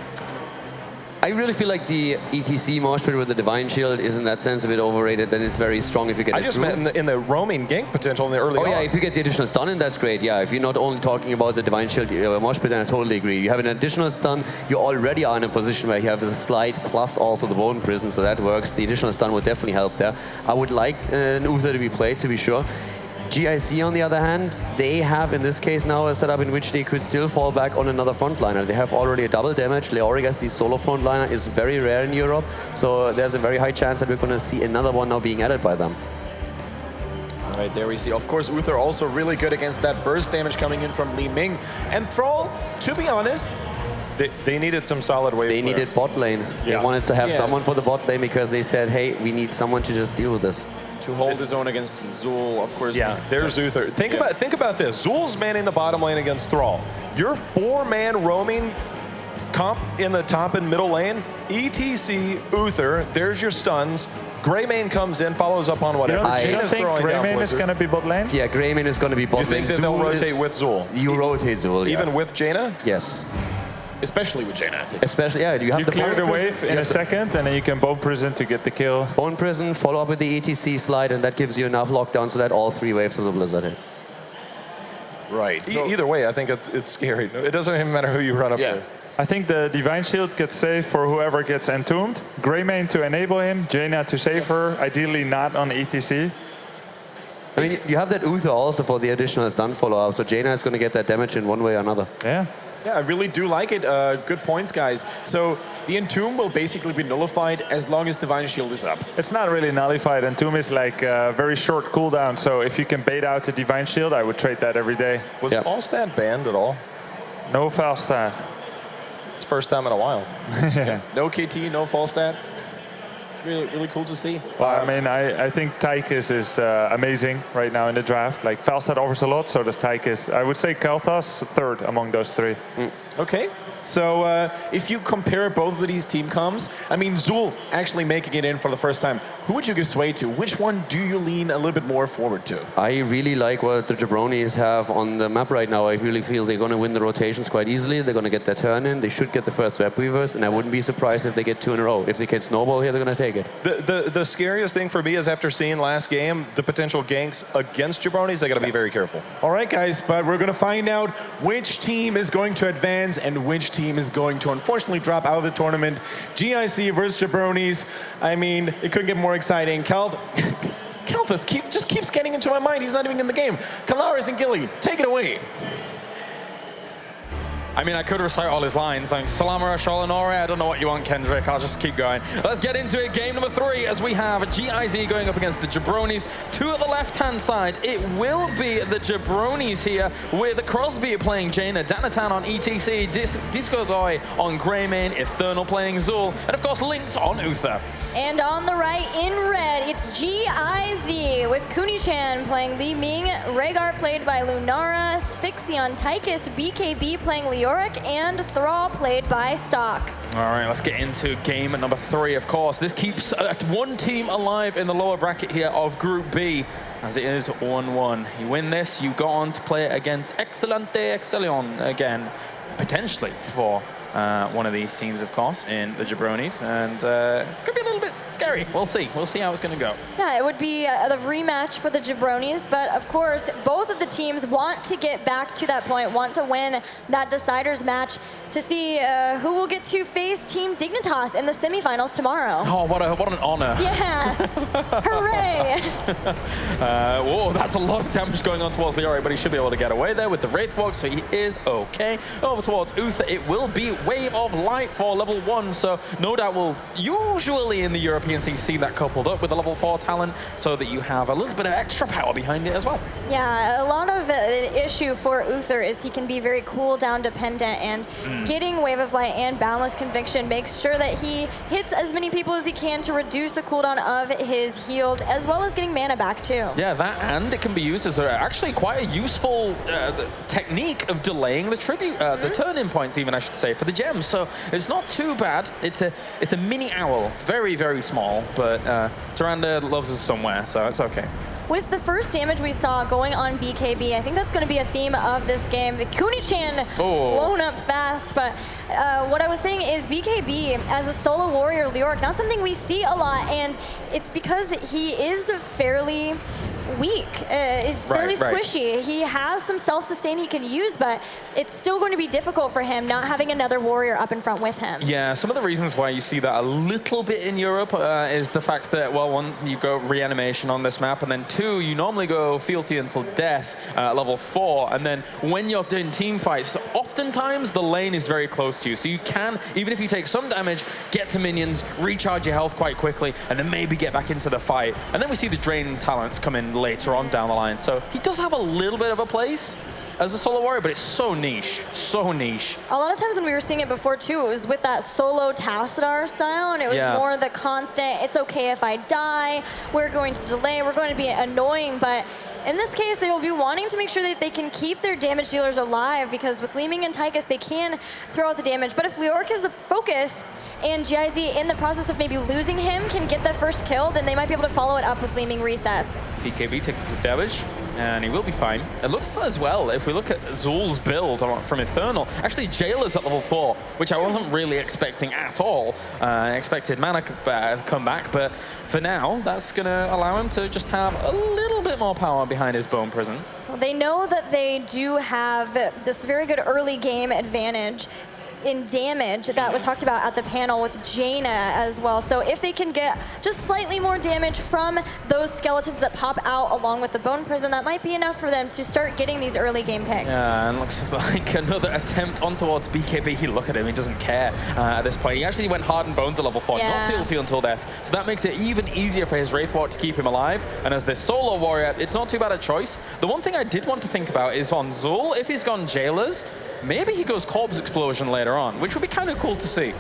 I really feel like the ETC mosh pit with the Divine Shield is in that sense a bit overrated. That it's very strong if you get it through. meant in the roaming gank potential in the early on. Yeah, if you get the additional stun in, that's great. Yeah, if you're not only talking about the Divine Shield mosh pit, then I totally agree. You have an additional stun, you already are in a position where you have a slide plus also the Bone Prison, so that works. The additional stun would definitely help there. I would like an Uther to be played, to be sure. GIZ, on the other hand, they have, in this case now, a setup in which they could still fall back on another frontliner. They have already a double damage. Leoric as the solo frontliner is very rare in Europe, so there's a very high chance that we're going to see another one now being added by them. All right, there we see. Of course, Uther also really good against that burst damage coming in from Li Ming. And Thrall, to be honest, they needed some solid wave They needed bot lane. They wanted to have someone for the bot lane because they said, hey, we need someone to just deal with this. To hold his own against Zul, of course. Yeah, there's Uther. Think about this. Zul's manning the bottom lane against Thrall. Your 4-man roaming comp in the top and middle lane, ETC, Uther, there's your stuns. Greymane comes in, follows up on whatever. You don't think Greymane is going to be bot lane? Yeah, Greymane is going to be bot lane. You think that they'll rotate with Zul? You rotate Zul, yeah. Even with Jaina? Yes. Especially with Jaina, I think. Especially, yeah. You clear the wave in a second, and then you can Bone Prison to get the kill. Bone Prison, follow up with the ETC slide, and that gives you enough lockdown so that all 3 waves of the Blizzard hit. Right. So either way, I think it's scary. It doesn't even matter who you run up to. I think the Divine Shield gets saved for whoever gets entombed. Greymane to enable him, Jaina to save her, ideally not on ETC. I mean, you have that Uther also for the additional stun follow-up, so Jaina is going to get that damage in one way or another. Yeah. Yeah, I really do like it. Good points, guys. So the Entomb will basically be nullified as long as Divine Shield is up. It's not really nullified. Entomb is like a very short cooldown, so if you can bait out the Divine Shield, I would trade that every day. Was Falstad banned at all? No Falstad. It's first time in a while. No KT, no Falstad. Really cool to see. Well, I mean, I think Tychus is amazing right now in the draft. Like, Falstad offers a lot, so does Tychus. I would say Kael'thas third among those 3. Okay. So if you compare both of these team comps, I mean, Zul actually making it in for the first time, who would you give sway to? Which one do you lean a little bit more forward to? I really like what the Jabronis have on the map right now. I really feel they're going to win the rotations quite easily. They're going to get their turn in. They should get the first web weavers, and I wouldn't be surprised if they get 2 in a row. If they get snowball here, they're going to take it. The scariest thing for me is after seeing last game, the potential ganks against Jabronis, they got to be very careful. All right, guys, but we're going to find out which team is going to advance and which team is going to unfortunately drop out of the tournament. GIZ versus Jabronis. I mean, it couldn't get more exciting. Kalthus just keeps getting into my mind. He's not even in the game. Kalaris and Gilly, take it away. I mean, I could recite all his lines, like Salamara, Shalanore, I don't know what you want, Kendrick. I'll just keep going. Let's get into it. Game number 3, as we have GIZ going up against the Jabronis. 2 at the left-hand side. It will be the Jabronis here, with Crosby playing Jaina, Danatan on ETC, Disco Zoe on Greymane, Eternal playing Zul, and of course Linked on Uther. And on the right, in red, it's GIZ with Kunichan playing Li Ming, Rhaegar played by Lunara, Sphyxi on Tychus, BKB playing Leoric, and Thrall played by Stock. All right, let's get into game number 3, of course. This keeps one team alive in the lower bracket here of Group B, as it is 1-1. You win this, you go on to play against Excelente Excellion again, potentially for one of these teams, of course, in the Jabronis, and could be a little bit scary. We'll see how it's going to go. Yeah, it would be the rematch for the Jabronis, but of course, both of the teams want to get back to that point, want to win that deciders match to see who will get to face Team Dignitas in the semifinals tomorrow. Oh, what an honor. Yes, hooray. Whoa, that's a lot of damage going on towards Leoric, but he should be able to get away there with the Wraithwalk, so he is okay. Over towards Uther, it will be Wave of Light for level 1, so no doubt we'll usually in the European scene see that coupled up with a level 4 talent, so that you have a little bit of extra power behind it as well. Yeah, a lot of an issue for Uther is he can be very cooldown dependent, and getting Wave of Light and Boundless Conviction makes sure that he hits as many people as he can to reduce the cooldown of his heals, as well as getting mana back too. Yeah, that, and it can be used as actually quite a useful technique of delaying the tribute, the turn-in points even, I should say, for the gems. So it's not too bad. It's a mini owl, very, very small, but Tyrande loves us somewhere, so it's okay. With the first damage we saw going on BKB, I think that's going to be a theme of this game. Kunichan blown up fast, but what I was saying is BKB as a solo warrior Leoric, not something we see a lot, and it's because he is fairly weak, is fairly squishy. He has some self-sustain he can use, but it's still going to be difficult for him not having another warrior up in front with him. Yeah, some of the reasons why you see that a little bit in Europe is the fact that, well, one, you go reanimation on this map, and then 2, you normally go fealty until death at level 4, and then when you're doing team fights, oftentimes the lane is very close to you, so you can, even if you take some damage, get to minions, recharge your health quite quickly, and then maybe get back into the fight. And then we see the drain talents come in later on down the line. So he does have a little bit of a place as a solo warrior, but it's so niche, so niche. A lot of times when we were seeing it before too, it was with that solo Tassadar style, and it was more the constant, it's okay if I die, we're going to delay, we're going to be annoying, but in this case, they will be wanting to make sure that they can keep their damage dealers alive, because with Li Ming and Tychus, they can throw out the damage, but if Leoric is the focus, and GIZ, in the process of maybe losing him, can get that first kill, then they might be able to follow it up with Li Ming resets. BKB takes some damage, and he will be fine. It looks as well, if we look at Zul's build from Eternal, actually Jailer's at level 4, which I wasn't really expecting at all. I expected mana to come back, but for now, that's going to allow him to just have a little bit more power behind his Bone Prison. Well, they know that they do have this very good early game advantage in damage that was talked about at the panel with Jaina as well. So if they can get just slightly more damage from those skeletons that pop out along with the Bone Prison, that might be enough for them to start getting these early game picks. Yeah, and looks like another attempt on towards BKB. Look at him, he doesn't care at this point. He actually went hard and bones at level 4, not fealty until death. So that makes it even easier for his Wraithwalk to keep him alive. And as this solo warrior, it's not too bad a choice. The one thing I did want to think about is on Zul, if he's gone Jailers, maybe he goes Corpse Explosion later on, which would be kind of cool to see.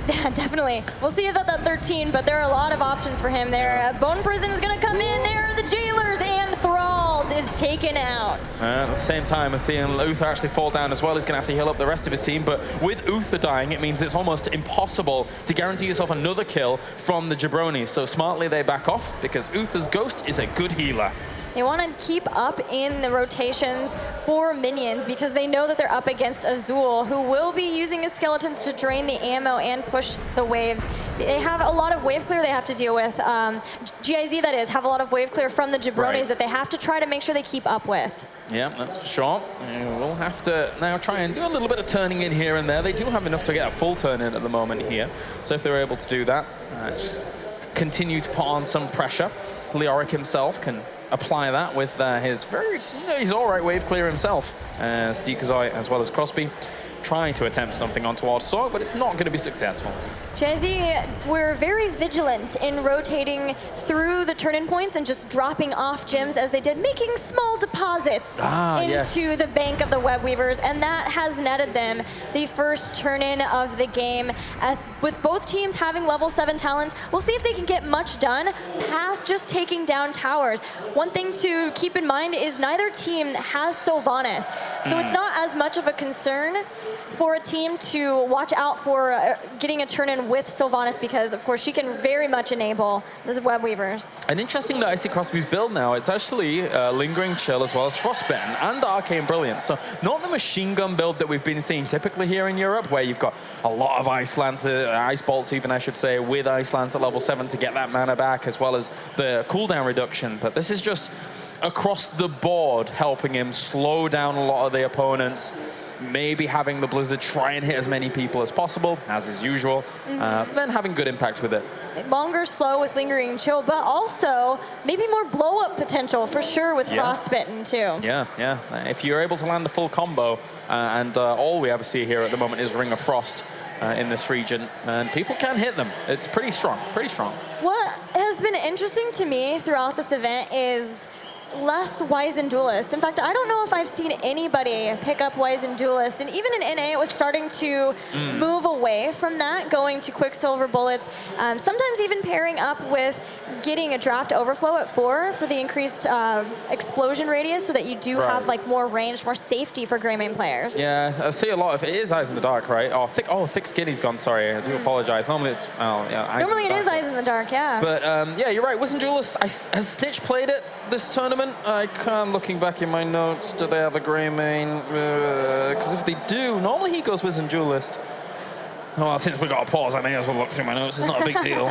Yeah, definitely. We'll see about that 13, but there are a lot of options for him there. Bone Prison is going to come in there. The Jailers and Thrall shield is taken out. At the same time, we're seeing Uther actually fall down as well. He's going to have to heal up the rest of his team, but with Uther dying, it means it's almost impossible to guarantee yourself another kill from the Jabronis. So smartly, they back off, because Uther's Ghost is a good healer. They want to keep up in the rotations for minions because they know that they're up against Azul, who will be using his skeletons to drain the ammo and push the waves. They have a lot of wave clear they have to deal with. GIZ, that is, have a lot of wave clear from the Jabronis that they have to try to make sure they keep up with. Yeah, that's for sure. We'll have to now try and do a little bit of turning in here and there. They do have enough to get a full turn in at the moment here. So if they're able to do that, just continue to put on some pressure. Leoric himself can apply that with his he's all right wave clear himself. Stikazoi as well as Crosby trying to attempt something on towards Sorg, but it's not going to be successful. GIZ were very vigilant in rotating through the turn-in points and just dropping off gems as they did, making small deposits into the bank of the web weavers, and that has netted them the first turn-in of the game. With both teams having level 7 talents, we'll see if they can get much done past just taking down towers. One thing to keep in mind is neither team has Sylvanas, so it's not as much of a concern for a team to watch out for getting a turn-in with Sylvanas, because of course she can very much enable the web weavers. And interesting that I see Crosby's build now, it's actually Lingering Chill as well as Frostbitten and Arcane Brilliance. So not the machine gun build that we've been seeing typically here in Europe, where you've got a lot of Ice Lancer, Ice Bolts even I should say, with Ice Lance at level 7 to get that mana back, as well as the cooldown reduction. But this is just across the board helping him slow down a lot of the opponents. Maybe having the Blizzard try and hit as many people as possible, as is usual, then having good impact with it. Longer slow with Lingering Chill, but also maybe more blow-up potential for sure with Frostbitten too. Yeah. If you're able to land the full combo, and all we ever see here at the moment is Ring of Frost in this region, and people can hit them. It's pretty strong, What has been interesting to me throughout this event is less Wizened Duelist. In fact, I don't know if I've seen anybody pick up Wizened Duelist, and even in NA it was starting to move away from that, going to Quicksilver Bullets, sometimes even pairing up with getting a Draft Overflow at 4 for the increased explosion radius, so that you do have like more range, more safety for Greymane players. Yeah, I see a lot of it is Eyes in the Dark, right? Thick Skinny's gone, sorry, I do apologize. Normally it's, Normally it is Eyes in the Dark, yeah. But yeah, you're right, Wizened Duelist, has Snitch played it this tournament? I can't, looking back in my notes, do they have a Greymane? Because if they do, normally he goes Wizened Duelist. Well, since we got a pause, I may as well look through my notes, it's not a big deal.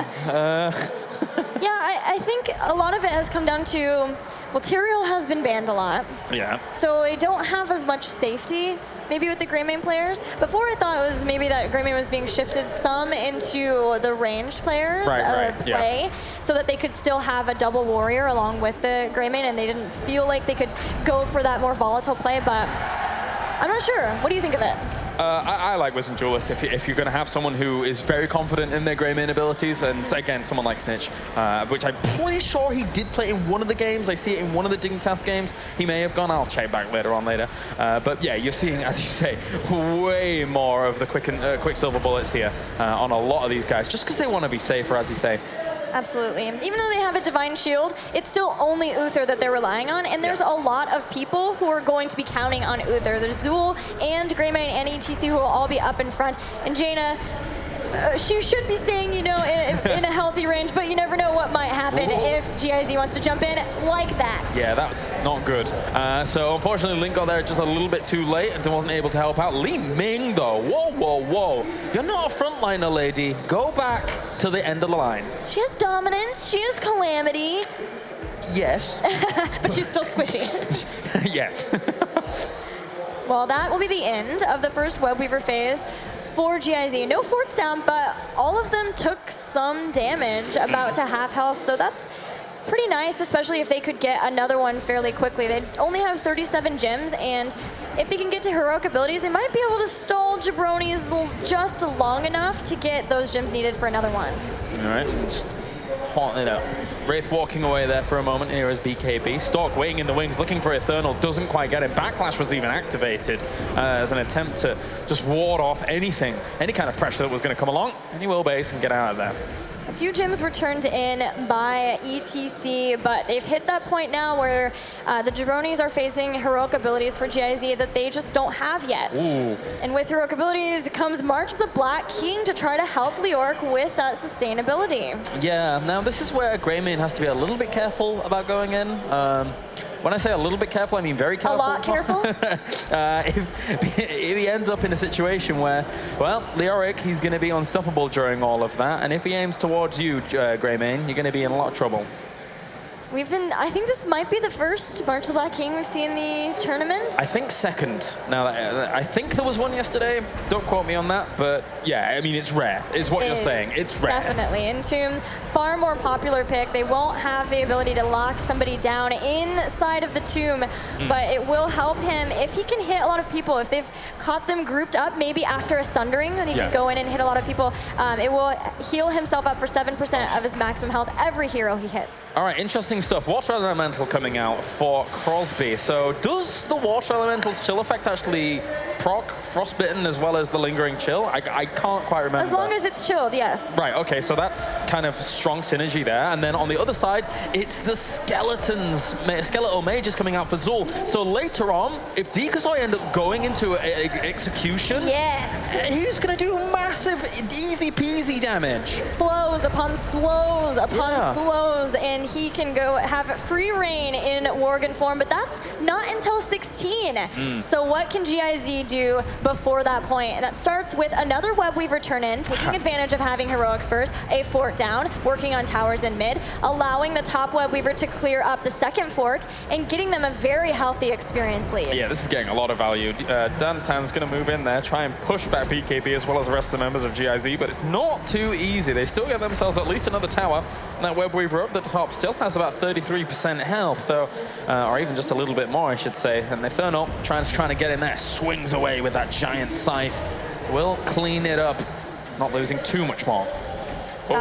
Yeah, I think a lot of it has come down to, well, Tyrael has been banned a lot. Yeah. So they don't have as much safety, maybe with the Greymane players. Before I thought it was maybe that Greymane was being shifted some into the ranged players play, so that they could still have a double warrior along with the Greymane, and they didn't feel like they could go for that more volatile play, but I'm not sure. What do you think of it? I like Wizened Duelist if you're going to have someone who is very confident in their Greymane abilities, and again, someone like Snitch, which I'm pretty sure he did play in one of the games. I see it in one of the Dignitas games. He may have gone. I'll check back later. But yeah, you're seeing, as you say, way more of the Quicksilver Bullets here on a lot of these guys, just because they want to be safer, as you say. Absolutely. Even though they have a Divine Shield, it's still only Uther that they're relying on, and there's a lot of people who are going to be counting on Uther. There's Zul and Greymane and ETC who will all be up in front. And Jaina, she should be staying, in a healthy range, but you never know what might happen if GIZ wants to jump in like that. Yeah, that's not good. So unfortunately, Link got there just a little bit too late and wasn't able to help out. Li Ming, though, whoa. You're not a frontliner, lady. Go back to the end of the line. She has dominance, she has calamity. Yes. But she's still squishy. Yes. Well, that will be the end of the first Web Weaver phase for GIZ. No forts down, but all of them took some damage, about to half health, so that's pretty nice, especially if they could get another one fairly quickly. They only have 37 gems, and if they can get to heroic abilities, they might be able to stall Jabronis just long enough to get those gems needed for another one. All right, just haunting it out. Wraith walking away there for a moment. Here is BKB. Stork waiting in the wings, looking for Eternal, doesn't quite get it. Backlash was even activated as an attempt to just ward off any kind of pressure that was going to come along, and he will base and get out of there. few gems were turned in by ETC, but they've hit that point now where the Jabronis are facing heroic abilities for GIZ that they just don't have yet. Ooh. And with heroic abilities comes March of the Black King to try to help Leoric with that sustainability. Yeah, now this is where Greymane has to be a little bit careful about going in. When I say a little bit careful, I mean very careful. A lot careful? If he ends up in a situation where, well, Leoric, he's going to be unstoppable during all of that, and if he aims towards you, Greymane, you're going to be in a lot of trouble. I think this might be the first March of the Black King we've seen in the tournament. I think second. Now, I think there was one yesterday. Don't quote me on that, but yeah, I mean, it's rare, is what you're saying. It's rare. Definitely. Entomb, far more popular pick. They won't have the ability to lock somebody down inside of the tomb, but it will help him if he can hit a lot of people. If they've caught them grouped up, maybe after a sundering, then he can go in and hit a lot of people. It will heal himself up for 7% of his maximum health every hero he hits. All right, interesting stuff. Water Elemental coming out for Crosby. So does the Water Elemental's chill effect actually proc Frostbitten as well as the Lingering Chill? I can't quite remember. As long as it's chilled, yes. Right, okay, so that's kind of strong synergy there. And then on the other side, it's the Skeletal Mages coming out for Zul. So later on, if Decozoy end up going into execution, he's going to do massive, easy peasy damage. Slows upon slows upon slows, and he can go have free reign in Worgen form, but that's not until 16. So what can GIZ do before that point? And that starts with another Webweaver turn-in, taking advantage of having heroics first, a fort down, working on towers in mid, allowing the top Webweaver to clear up the second fort, and getting them a very healthy experience lead. Yeah, this is getting a lot of value. Danstown's going to move in there, try and push back BKB as well as the rest of the members of GIZ, but it's not too easy. They still get themselves at least another tower. And that Webweaver up the top still has about 33% health, though, or even just a little bit more, I should say. And Eternal trying to get in there, swings away with that giant scythe. Will clean it up, not losing too much more.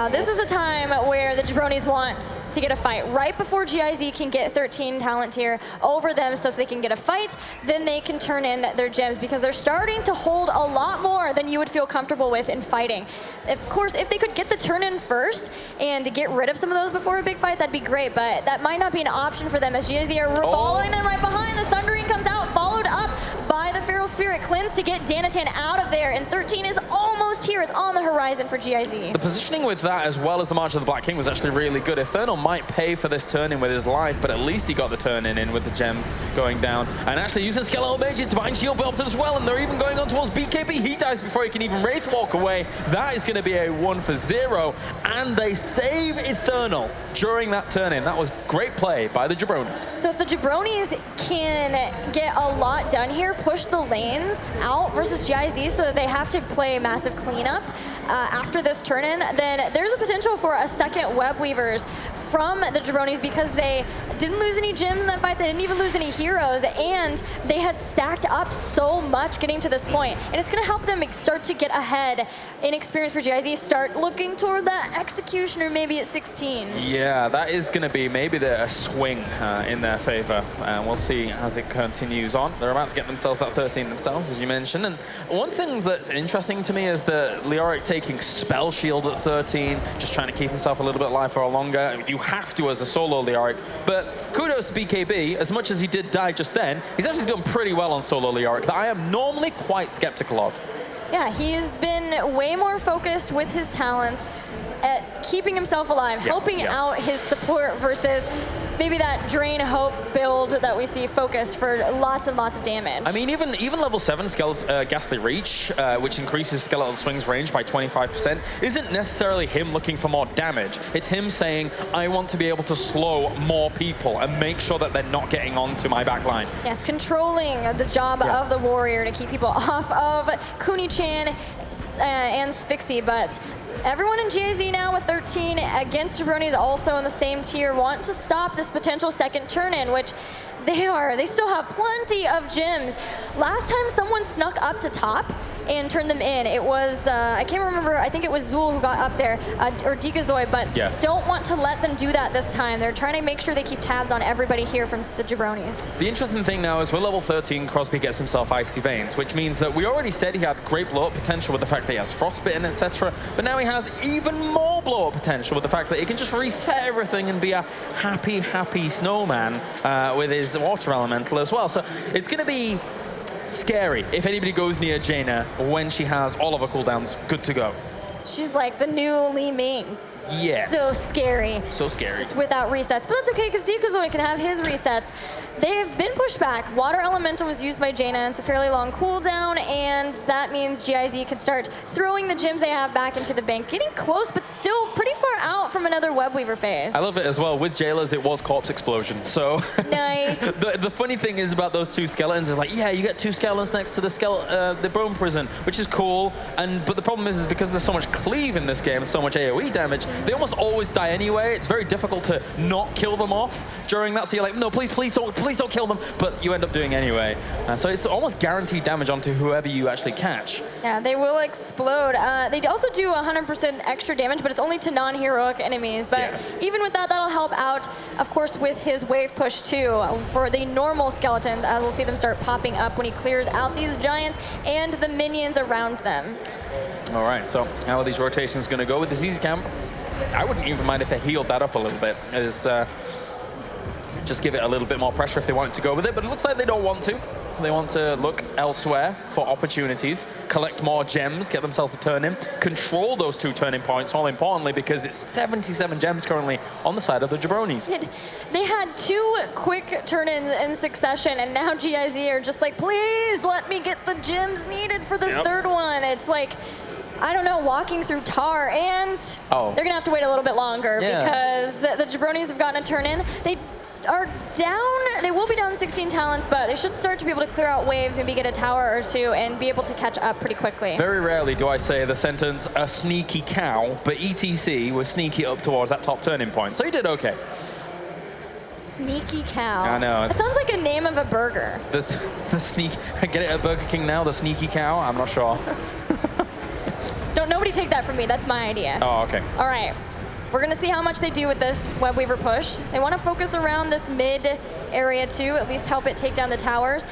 This is a time where the Jabronis want to get a fight right before GIZ can get 13 talent tier over them, so if they can get a fight, then they can turn in their gems, because they're starting to hold a lot more than you would feel comfortable with in fighting. Of course, if they could get the turn in first and get rid of some of those before a big fight, that'd be great, but that might not be an option for them as GIZ are following them right behind. The Sundering comes out, followed up by the Feral Spirit Cleanse to get Danatan out of there, and 13 is almost here. It's on the horizon for GIZ. The positioning with that, as well as the March of the Black King, was actually really good. Eternal might pay for this turn-in with his life, but at least he got the turn-in in with the gems going down. And actually using Skeletal Mages, Divine Shield built as well, and they're even going on towards BKB. He dies before he can even Wraith Walk away. That is going to be a 1-for-0, and they save Eternal during that turn-in. That was great play by the Jabronis. So if the Jabronis can get a lot done here, push the lanes out versus GIZ so that they have to play massive cleanup after this turn-in, then there's a potential for a second Webweavers from the Jabronis, because they didn't lose any gems in that fight, they didn't even lose any heroes, and they had stacked up so much getting to this point. And it's going to help them start to get ahead in experience for GIZ, start looking toward that Executioner maybe at 16. Yeah, that is going to be maybe a swing in their favor. We'll see as it continues on. They're about to get themselves that 13 themselves, as you mentioned. And one thing that's interesting to me is that Leoric taking Spell Shield at 13, just trying to keep himself a little bit alive for longer. You have to as a solo Leoric, but kudos to BKB. As much as he did die just then, he's actually done pretty well on solo Leoric that I am normally quite skeptical of. Yeah, he's been way more focused with his talents at keeping himself alive, helping out his support versus maybe that Drain Hope build that we see focused for lots and lots of damage. I mean, even level 7 Ghastly Reach, which increases Skeletal Swing's range by 25%, isn't necessarily him looking for more damage. It's him saying, I want to be able to slow more people and make sure that they're not getting onto my backline. Yes, controlling the job of the warrior to keep people off of Kuni-chan and Spixie, but everyone in GIZ now with 13 against Jabronis, also in the same tier, want to stop this potential second turn-in, which they still have plenty of gems. Last time someone snuck up to top, and turn them in. It was, I can't remember, I think it was Zul who got up there, or Dikazoy, but don't want to let them do that this time. They're trying to make sure they keep tabs on everybody here from the Jabronis. The interesting thing now is we're level 13, Crosby gets himself Icy Veins, which means that we already said he had great blow-up potential with the fact that he has Frostbitten, etc. But now he has even more blow-up potential with the fact that he can just reset everything and be a happy, happy snowman with his water elemental as well. So it's going to be scary if anybody goes near Jaina when she has all of her cooldowns good to go. She's like the new Li Ming. Yeah. So scary. So scary. Just without resets. But that's okay, because Dikazoy can have his resets. They've been pushed back. Water Elemental was used by Jaina, and it's a fairly long cooldown, and that means GIZ can start throwing the gems they have back into the bank. Getting close, but still pretty far out from another Webweaver phase. I love it as well. With Jailers, it was Corpse Explosion. So nice. the funny thing is about those two skeletons is like, yeah, you get two skeletons next to the Bone Prison, which is cool. But the problem is because there's so much cleave in this game and so much AoE damage, they almost always die anyway. It's very difficult to not kill them off during that. So you're like, no, please don't kill them. But you end up doing anyway. So it's almost guaranteed damage onto whoever you actually catch. Yeah, they will explode. They also do 100% extra damage, but it's only to non-heroic enemies. But even with that, that'll help out, of course, with his wave push too. For the normal skeletons, as we'll see them start popping up when he clears out these giants and the minions around them. All right, so how are these rotations going to go with the ZZ Camp? I wouldn't even mind if they healed that up a little bit. Just give it a little bit more pressure if they wanted to go with it, but it looks like they don't want to. They want to look elsewhere for opportunities, collect more gems, get themselves a turn-in, control those two turning points, all importantly, because it's 77 gems currently on the side of the Jabronis. They had two quick turn-ins in succession, and now GIZ are just like, please let me get the gems needed for this third one. It's like, I don't know, walking through tar, and they're going to have to wait a little bit longer because the Jabronis have gotten a turn-in. They are down, they will be down 16 talents, but they should start to be able to clear out waves, maybe get a tower or two, and be able to catch up pretty quickly. Very rarely do I say the sentence, a sneaky cow, but ETC was sneaky up towards that top turning point, so he did okay. Sneaky cow. I know. That sounds like a name of a burger. The sneak, get it at Burger King now, the sneaky cow? I'm not sure. Don't nobody take that from me, that's my idea. Oh, okay. All right. We're going to see how much they do with this Webweaver push. They want to focus around this mid area too, at least help it take down the towers.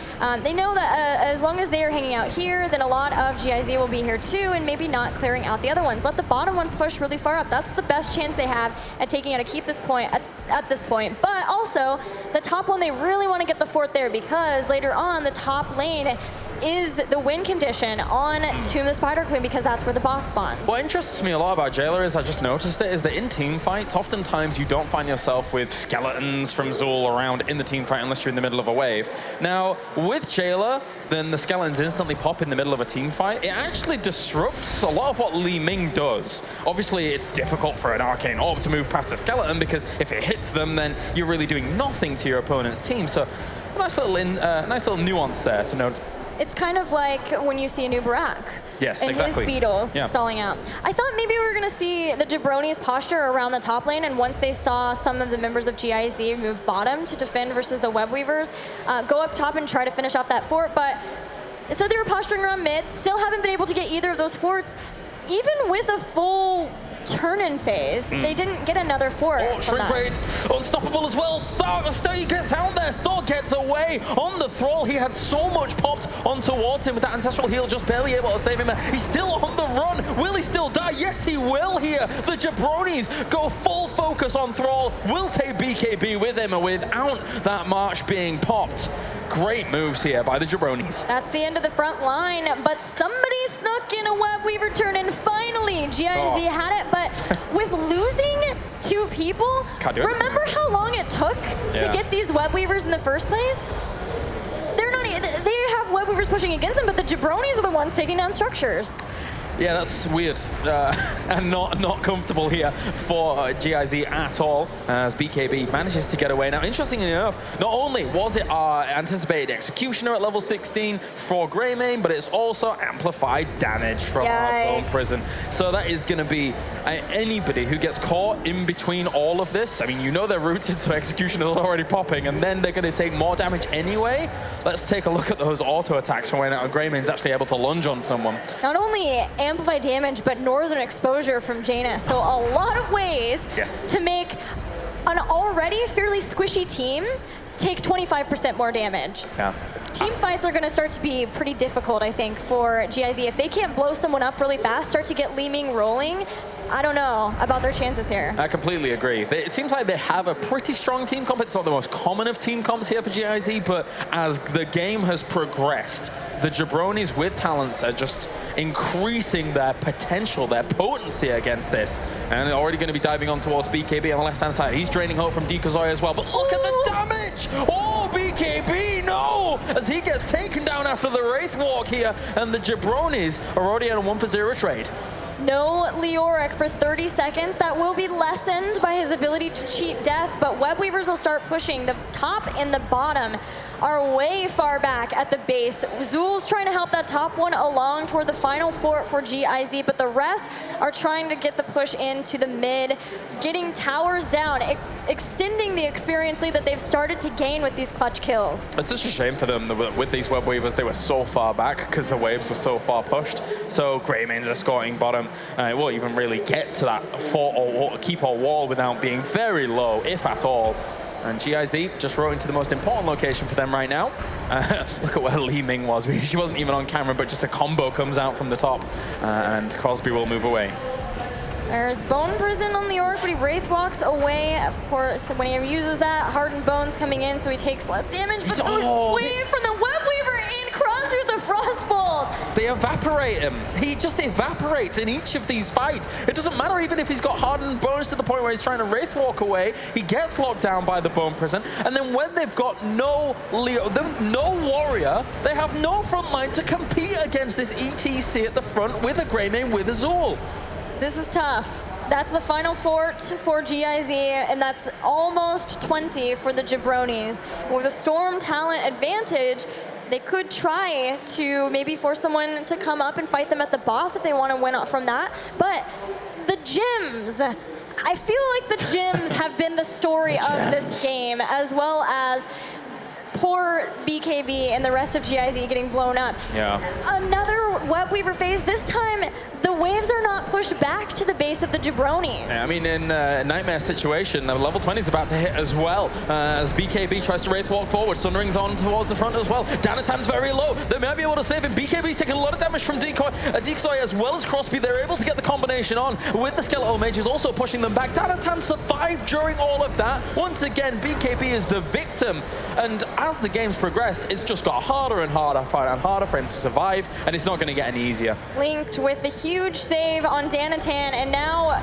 They know that as long as they are hanging out here, then a lot of GIZ will be here too, and maybe not clearing out the other ones. Let the bottom one push really far up. That's the best chance they have at taking it to keep this point at this point. But also, the top one, they really want to get the fort there, because later on, the top lane is the win condition on Tomb the Spider Queen, because that's where the boss spawns. What interests me a lot about Jailer is, I just noticed it, is that in team fights, oftentimes you don't find yourself with skeletons from Zul around in the team fight unless you're in the middle of a wave. Now, with Jailer, then the skeletons instantly pop in the middle of a team fight. It actually disrupts a lot of what Li Ming does. Obviously, it's difficult for an Arcane Orb to move past a skeleton, because if it hits them, then you're really doing nothing to your opponent's team. So, a nice little nuance there to note. It's kind of like when you see a new Barak. Yes, and exactly. his speedles stalling out. I thought maybe we were going to see the Jabronis posture around the top lane, and once they saw some of the members of GIZ move bottom to defend versus the Webweavers, go up top and try to finish off that fort. But so they were posturing around mid, still haven't been able to get either of those forts. Even with a full turn-in phase, they didn't get another fort. Oh, Shrink Raid, unstoppable as well. Stay gets out there, Stork gets away on the Thrall. He had so much popped on towards him with that Ancestral Heal, just barely able to save him. He's still on the run. Will he still die? Yes, he will here. The Jabronis go full focus on Thrall. Will take BKB with him without that march being popped. Great moves here by the Jabronis. That's the end of the front line, but somebody snuck in a Webweaver turn, and finally GIZ had it, but with losing two people, remember how long it took to get these Webweavers in the first place? They have Webweavers pushing against them, but the Jabronis are the ones taking down structures. Yeah, that's weird and not comfortable here for GIZ at all, as BKB manages to get away. Now, interestingly enough, not only was it our anticipated Executioner at level 16 for Greymane, but it's also amplified damage from our Bone Prison. So that is going to be anybody who gets caught in between all of this. I mean, you know they're rooted, so Executioner is already popping, and then they're going to take more damage anyway. Let's take a look at those auto attacks from when Greymane's actually able to lunge on someone. Not only amplified damage, but northern exposure from Jaina. So a lot of ways to make an already fairly squishy team take 25% more damage. Yeah. Team fights are going to start to be pretty difficult, I think, for GIZ. If they can't blow someone up really fast, start to get Li-Ming rolling, I don't know about their chances here. I completely agree. It seems like they have a pretty strong team comp. It's not the most common of team comps here for GIZ, but as the game has progressed, the Jabronis with talents are just increasing their potential, their potency against this. And they're already going to be diving on towards BKB on the left-hand side. He's draining hope from Decozoy as well, but look at the damage! Oh, BKB, no! As he gets taken down after the Wraith Walk here, and the Jabronis are already on a 1-for-0 trade. No Leoric for 30 seconds. That will be lessened by his ability to cheat death, but Webweavers will start pushing. The top and the bottom are way far back at the base. Zul's trying to help that top one along toward the final fort for GIZ, but the rest are trying to get the push into the mid, getting towers down, extending the experience lead that they've started to gain with these clutch kills. It's such a shame for them that with these Web Weavers, they were so far back because the waves were so far pushed. So Greymane's escorting bottom. It won't even really get to that fort or keep or wall without being very low, if at all. And GIZ just rode into the most important location for them right now. Look at where Li-Ming was. She wasn't even on camera, but just a combo comes out from the top. And Crosby will move away. There's Bone Prison on the Orc, but he Wraith walks away. Of course, when he uses that, Hardened Bones coming in, so he takes less damage. But wave from the Webweaver in, Crosby with the Frostbolt. They evaporate him. He just evaporates in each of these fights. It doesn't matter even if he's got Hardened Bones to the point where he's trying to Wraith walk away. He gets locked down by the Bone Prison. And then when they've got no Warrior, they have no front line to compete against this ETC at the front with a Greymane, with a Zul. This is tough. That's the final fort for GIZ, and that's almost 20 for the Jabronis. With a Storm talent advantage, they could try to maybe force someone to come up and fight them at the boss if they want to win from that. But the gyms, I feel like the gyms have been the story of this game, as well as poor BKB and the rest of GIZ getting blown up. Yeah. Another Webweaver phase. This time, the waves are not pushed back to the base of the Jabronis. Yeah, I mean, in a Nightmare situation, the level 20 is about to hit as well, as BKB tries to Wraith walk forward. Sunring's on towards the front as well. Danatan's very low. They might be able to save him. BKB's taking a lot of damage from Decoy as well as Crosby. They're able to get the combination on with the Skeletal Mages also pushing them back. Danatan survived during all of that. Once again, BKB is the victim. And as the game's progressed, it's just got harder and harder for him to survive, and it's not going to get any easier. Linked with a huge save on Danatan, and now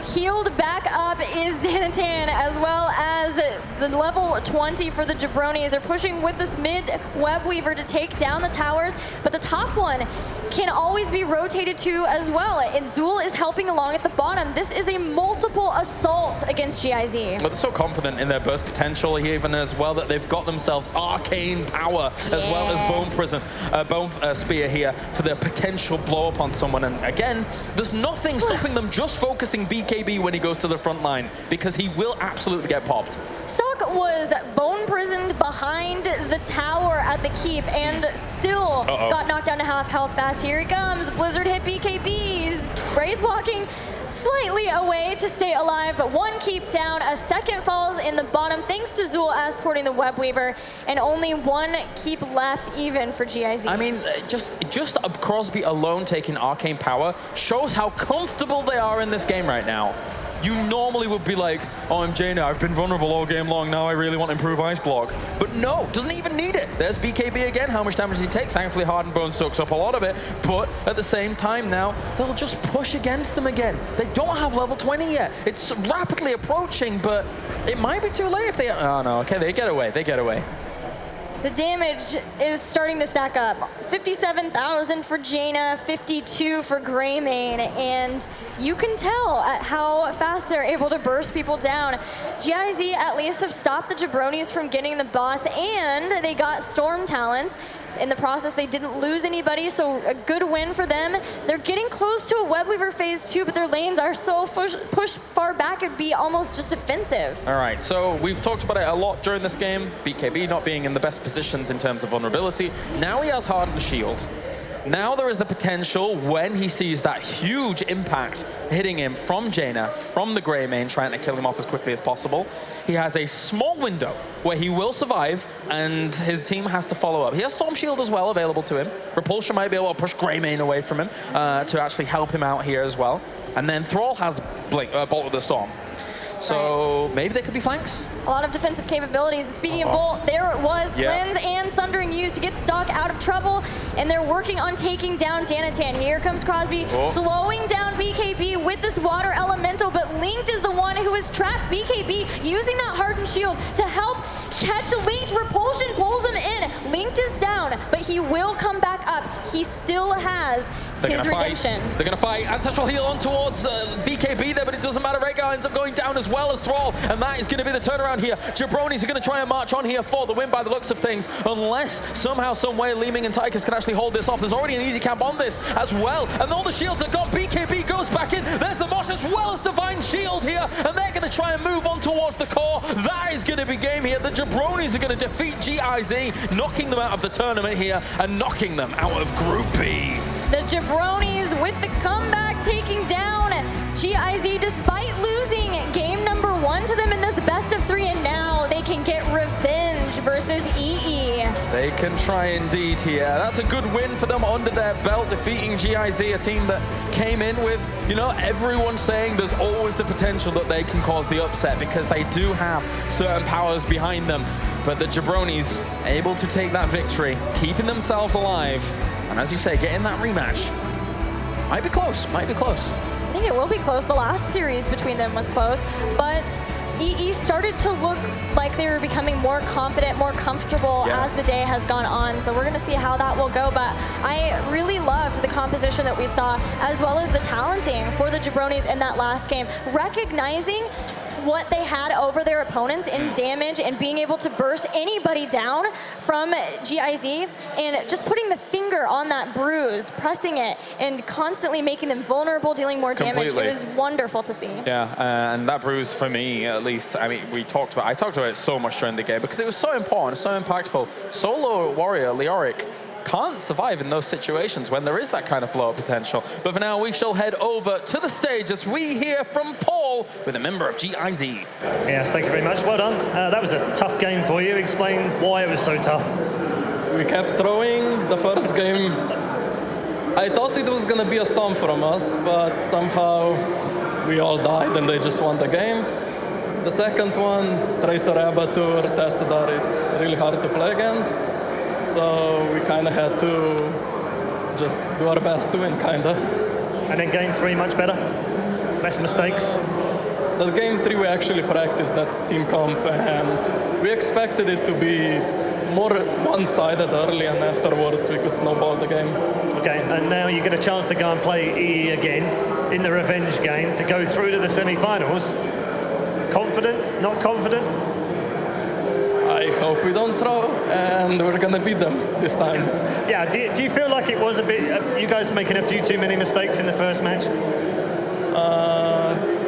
healed back up is Danatan, as well as the level 20 for the Jabronis. They're pushing with this mid Webweaver to take down the towers, but the top one can always be rotated to as well. And Zul is helping along at the bottom. This is a multiple assault against GIZ. But they're so confident in their burst potential here, even as well, that they've got themselves arcane power as well as Bone Spear here for their potential blow up on someone. And again, there's nothing stopping them just focusing BKB when he goes to the front line, because he will absolutely get popped. Stock was bone prisoned behind the tower at the keep and still got knocked down to half health fast. Here he comes. Blizzard hit BKB's. Wraith walking slightly away to stay alive, but one keep down. A second falls in the bottom thanks to Zul escorting the Webweaver, and only one keep left even for GIZ. I mean, just Crosby alone taking arcane power shows how comfortable they are in this game right now. You normally would be like, oh, I'm Jaina, I've been vulnerable all game long, now I really want to improve Ice Block. But no, doesn't even need it. There's BKB again. How much damage does he take? Thankfully, Hardened Bone soaks up a lot of it, but at the same time now, they'll just push against them again. They don't have level 20 yet. It's rapidly approaching, but it might be too late if they... Oh no, okay, they get away. The damage is starting to stack up. 57,000 for Jaina, 52 for Greymane, and you can tell at how fast they're able to burst people down. GIZ at least have stopped the Jabronis from getting the boss, and they got Storm Talents. In the process, they didn't lose anybody, so a good win for them. They're getting close to a Web Weaver phase 2, but their lanes are so pushed far back, it'd be almost just defensive. All right, so we've talked about it a lot during this game. BKB not being in the best positions in terms of vulnerability. Now he has Hardened Shield. Now there is the potential when he sees that huge impact hitting him from Jaina, from the Greymane, trying to kill him off as quickly as possible. He has a small window where he will survive and his team has to follow up. He has Storm Shield as well available to him. Repulsion might be able to push Greymane away from him to actually help him out here as well. And then Thrall has Bolt of the Storm. So maybe there could be flanks. A lot of defensive capabilities. And speaking of Bolt, there it was. Cleanse and Sundering used to get Stock out of trouble, and they're working on taking down Danatan. Here comes Crosby, slowing down BKB with this Water Elemental, but Linked is the one who has trapped BKB, using that Hardened Shield to help catch Linked. Repulsion pulls him in. Linked is down, but he will come back up. He still has his redemption. They're going to fight. Ancestral Heal on towards BKB there, but it doesn't matter. Rhaegar ends up going down as well as Thrall, and that is going to be the turnaround here. Jabronis are going to try and march on here for the win by the looks of things, unless somehow, some way, Leeming and Tychus can actually hold this off. There's already an easy camp on this as well, and all the shields are gone. BKB goes back in. There's the Mosh as well as Divine Shield here, and they're going to try and move on towards the core. That is going to be game here. The Jabronis are going to defeat GIZ, knocking them out of the tournament here and knocking them out of Group B. The Jabronis with the comeback, taking down GIZ despite losing game number 1 to them in this best of 3, and now they can get revenge versus EE. They can try indeed here. That's a good win for them under their belt, defeating GIZ, a team that came in with, you know, everyone saying there's always the potential that they can cause the upset because they do have certain powers behind them. But the Jabronis able to take that victory, keeping themselves alive. And as you say, getting that rematch might be close, might be close. I think it will be close. The last series between them was close, but EE started to look like they were becoming more confident, more comfortable as the day has gone on. So we're going to see how that will go. But I really loved the composition that we saw, as well as the talenting for the Jabronis in that last game, recognizing what they had over their opponents in damage and being able to burst anybody down from GIZ, and just putting the finger on that bruise, pressing it, and constantly making them vulnerable, dealing more damage. It was wonderful to see. Yeah, and that bruise for me, at least, I mean, I talked about it so much during the game because it was so important, so impactful. Solo warrior, Leoric, can't survive in those situations when there is that kind of blow-up potential. But for now, we shall head over to the stage as we hear from Paul with a member of GIZ. Yes, thank you very much. Well done. That was a tough game for you. Explain why it was so tough. We kept throwing. The first game, I thought it was going to be a storm from us, but somehow we all died and they just won the game. The second one, Tracer Abatur, Tessadar is really hard to play against. So we kind of had to just do our best to win, kind of. And then game 3, much better? Less mistakes? That game 3, we actually practiced that team comp, and we expected it to be more one-sided early, and afterwards we could snowball the game. Okay, and now you get a chance to go and play EE again in the revenge game to go through to the semi-finals. Confident? Not confident? I hope we don't throw, and we're going to beat them this time. Yeah, do you feel like it was a bit, you guys making a few too many mistakes in the first match?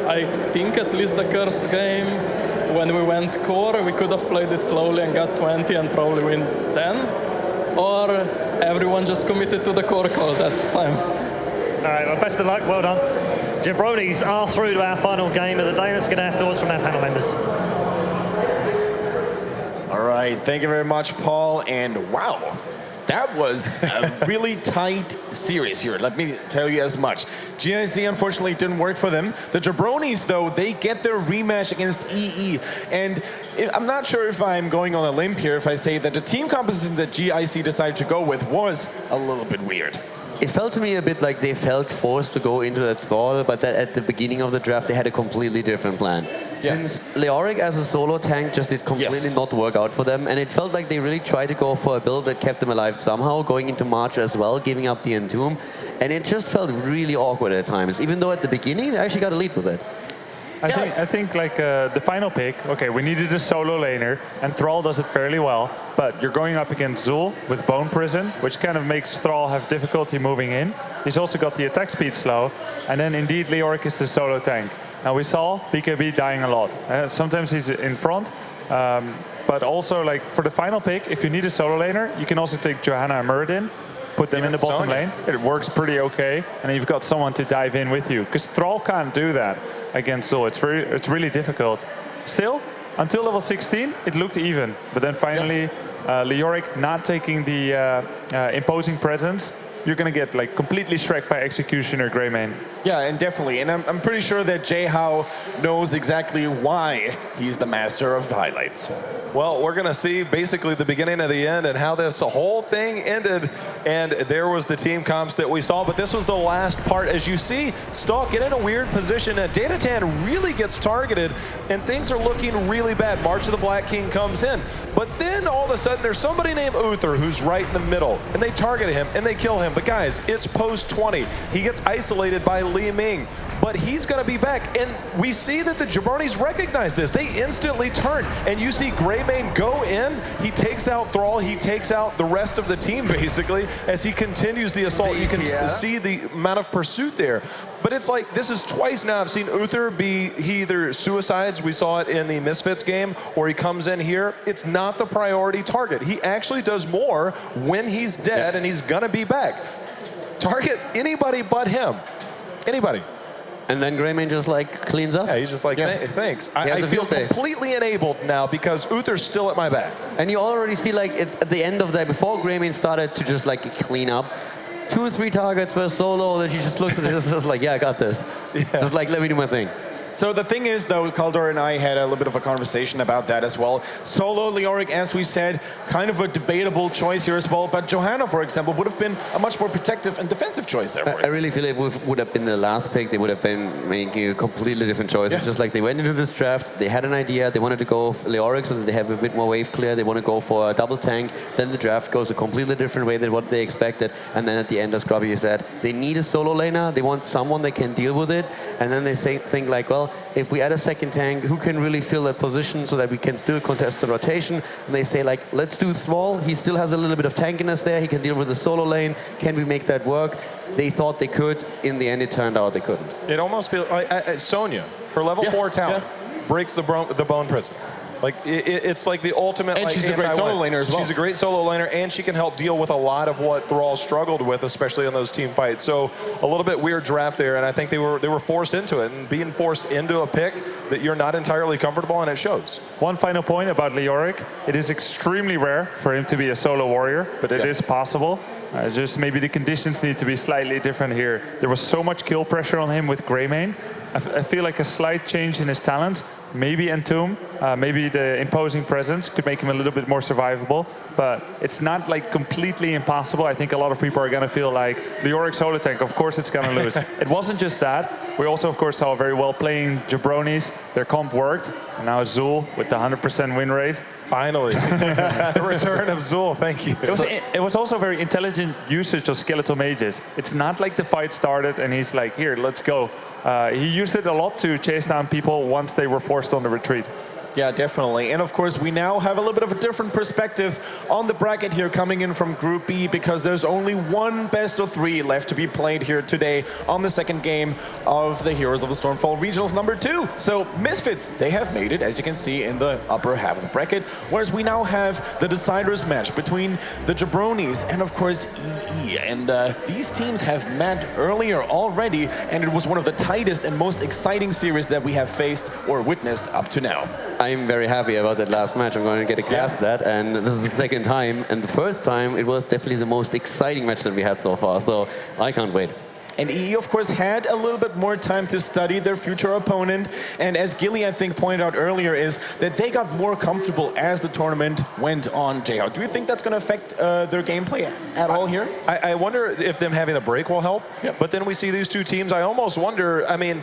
I think at least the Curse game, when we went core, we could have played it slowly and got 20 and probably win 10. Or everyone just committed to the core call that time. All right, well, best of luck, well done. Jabronis are through to our final game of the day. Let's get our thoughts from our panel members. All right, thank you very much, Paul. And wow, that was a really tight series here. Let me tell you as much. GIZ unfortunately didn't work for them. The Jabronis, though, they get their rematch against EE. And I'm not sure if I'm going on a limb here if I say that the team composition that GIZ decided to go with was a little bit weird. It felt to me a bit like they felt forced to go into that thrall, but that at the beginning of the draft they had a completely different plan. Since Leoric as a solo tank just did completely not work out for them, and it felt like they really tried to go for a build that kept them alive somehow, going into March as well, giving up the Entomb, and it just felt really awkward at times, even though at the beginning they actually got a lead with it. I think like the final pick, okay, we needed a solo laner, and Thrall does it fairly well, but you're going up against Zul with Bone Prison, which kind of makes Thrall have difficulty moving in. He's also got the attack speed slow, and then indeed Leoric is the solo tank. Now we saw BKB dying a lot. Sometimes he's in front, but also like for the final pick, if you need a solo laner, you can also take Johanna and Muradin, put them in the bottom lane. It works pretty okay, and you've got someone to dive in with you. Because Thrall can't do that against Zul. It's really difficult. Still, until level 16, it looked even. But then finally, Leoric not taking the imposing presence, you're going to get like completely shreked by Executioner Greymane. Yeah, and definitely. And I'm pretty sure that Jay-How knows exactly why he's the master of highlights. Well, we're going to see basically the beginning of the end and how this whole thing ended. And there was the team comps that we saw. But this was the last part. As you see, Stalk get in a weird position. And Datatan really gets targeted. And things are looking really bad. March of the Black King comes in. But then all of a sudden, there's somebody named Uther who's right in the middle. And they target him and they kill him. But guys, it's post 20. He gets isolated by Li Ming. But he's going to be back. And we see that the Jabronis recognize this. They instantly turn. And you see Greymane go in. He takes out Thrall. He takes out the rest of the team, basically, as he continues the assault. You can see the amount of pursuit there. But it's like, this is twice now I've seen Uther be, he either suicides, we saw it in the Misfits game, or he comes in here. It's not the priority target. He actually does more when he's dead, and he's going to be back. Target anybody but him. Anybody. And then Greymane just like cleans up. Yeah, he's just like, thanks. I feel completely enabled now because Uther's still at my back. And you already see like at the end of that, before Greymane started to just like clean up, 2 or 3 targets per solo that he just looks at it just like, yeah, I got this. Just like, let me do my thing. So the thing is, though, Kaldor and I had a little bit of a conversation about that as well. Solo Leoric, as we said, kind of a debatable choice here as well. But Johanna, for example, would have been a much more protective and defensive choice there. I really feel it would have been the last pick. They would have been making a completely different choice. It's just like they went into this draft, they had an idea, they wanted to go Leoric so that they have a bit more wave clear. They want to go for a double tank. Then the draft goes a completely different way than what they expected. And then at the end, as Grubby said, they need a solo laner. They want someone that can deal with it. And then they think like, well, if we add a second tank, who can really fill that position so that we can still contest the rotation? And they say like, let's do Thrall. He still has a little bit of tankiness there. He can deal with the solo lane. Can we make that work? They thought they could. In the end, it turned out they couldn't. It almost feels like Sonya, her level 4 talent, breaks the Bone Prison. Like it's like the ultimate. And she's a great solo laner as well. She's a great solo laner, and she can help deal with a lot of what Thrall struggled with, especially in those team fights. So a little bit weird draft there, and I think they were forced into it, and being forced into a pick that you're not entirely comfortable, and it shows. One final point about Leoric: it is extremely rare for him to be a solo warrior, but it is possible. Just maybe the conditions need to be slightly different here. There was so much kill pressure on him with Greymane. I feel like a slight change in his talents, maybe Entomb, maybe the imposing presence could make him a little bit more survivable, but it's not like completely impossible. I think a lot of people are going to feel like Leoric solo tank, of course it's going to lose. It wasn't just that. We also, of course, saw very well playing Jabronis. Their comp worked. And now Zul with the 100% win rate. Finally. The return of Zul, thank you. It was also very intelligent usage of skeletal mages. It's not like the fight started and he's like, here, let's go. He used it a lot to chase down people once they were forced on the retreat. Yeah, definitely. And of course, we now have a little bit of a different perspective on the bracket here coming in from Group B, because there's only one best of 3 left to be played here today on the second game of the Heroes of the Stormfall Regionals number 2. So Misfits, they have made it, as you can see in the upper half of the bracket, whereas we now have the deciders match between the Jabronis and of course EE. And these teams have met earlier already, and it was one of the tightest and most exciting series that we have faced or witnessed up to now. I'm very happy about that last match. I'm going to get to cast that, and this is the second time. And the first time, it was definitely the most exciting match that we had so far. So I can't wait. And EE, of course, had a little bit more time to study their future opponent. And as Gilly, I think, pointed out earlier, is that they got more comfortable as the tournament went on. J-How, do you think that's going to affect their gameplay at all here? I wonder if them having a break will help. Yep. But then we see these two teams, I almost wonder, I mean,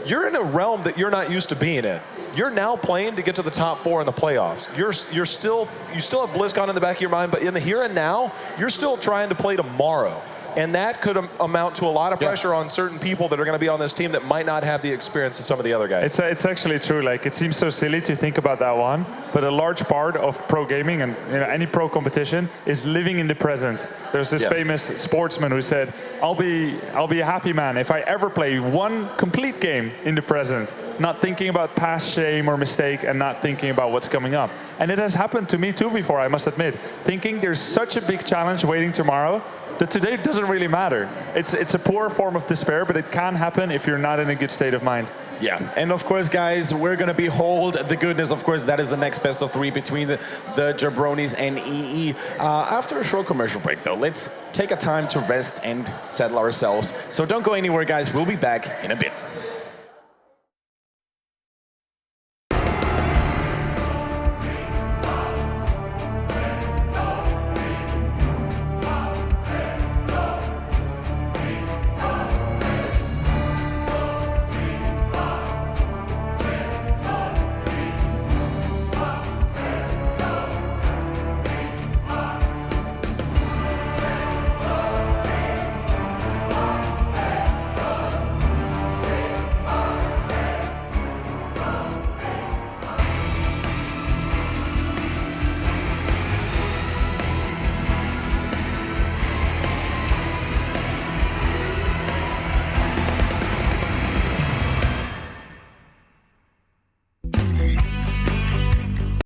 you're in a realm that you're not used to being in. You're now playing to get to the top 4 in the playoffs. You still have BlizzCon in the back of your mind, but in the here and now, you're still trying to play tomorrow. And that could amount to a lot of pressure on certain people that are going to be on this team that might not have the experience of some of the other guys. It's actually true. Like, it seems so silly to think about that one, but a large part of pro gaming and any pro competition is living in the present. There's this famous sportsman who said, "I'll be a happy man if I ever play one complete game in the present, not thinking about past shame or mistake and not thinking about what's coming up." And it has happened to me too before, I must admit. Thinking there's such a big challenge waiting tomorrow that today doesn't really matter. It's a poor form of despair, but it can happen if you're not in a good state of mind. Yeah, and of course, guys, we're going to behold the goodness. Of course, that is the next best of 3 between the Jabronis and EE. After a short commercial break, though, let's take a time to rest and settle ourselves. So don't go anywhere, guys. We'll be back in a bit.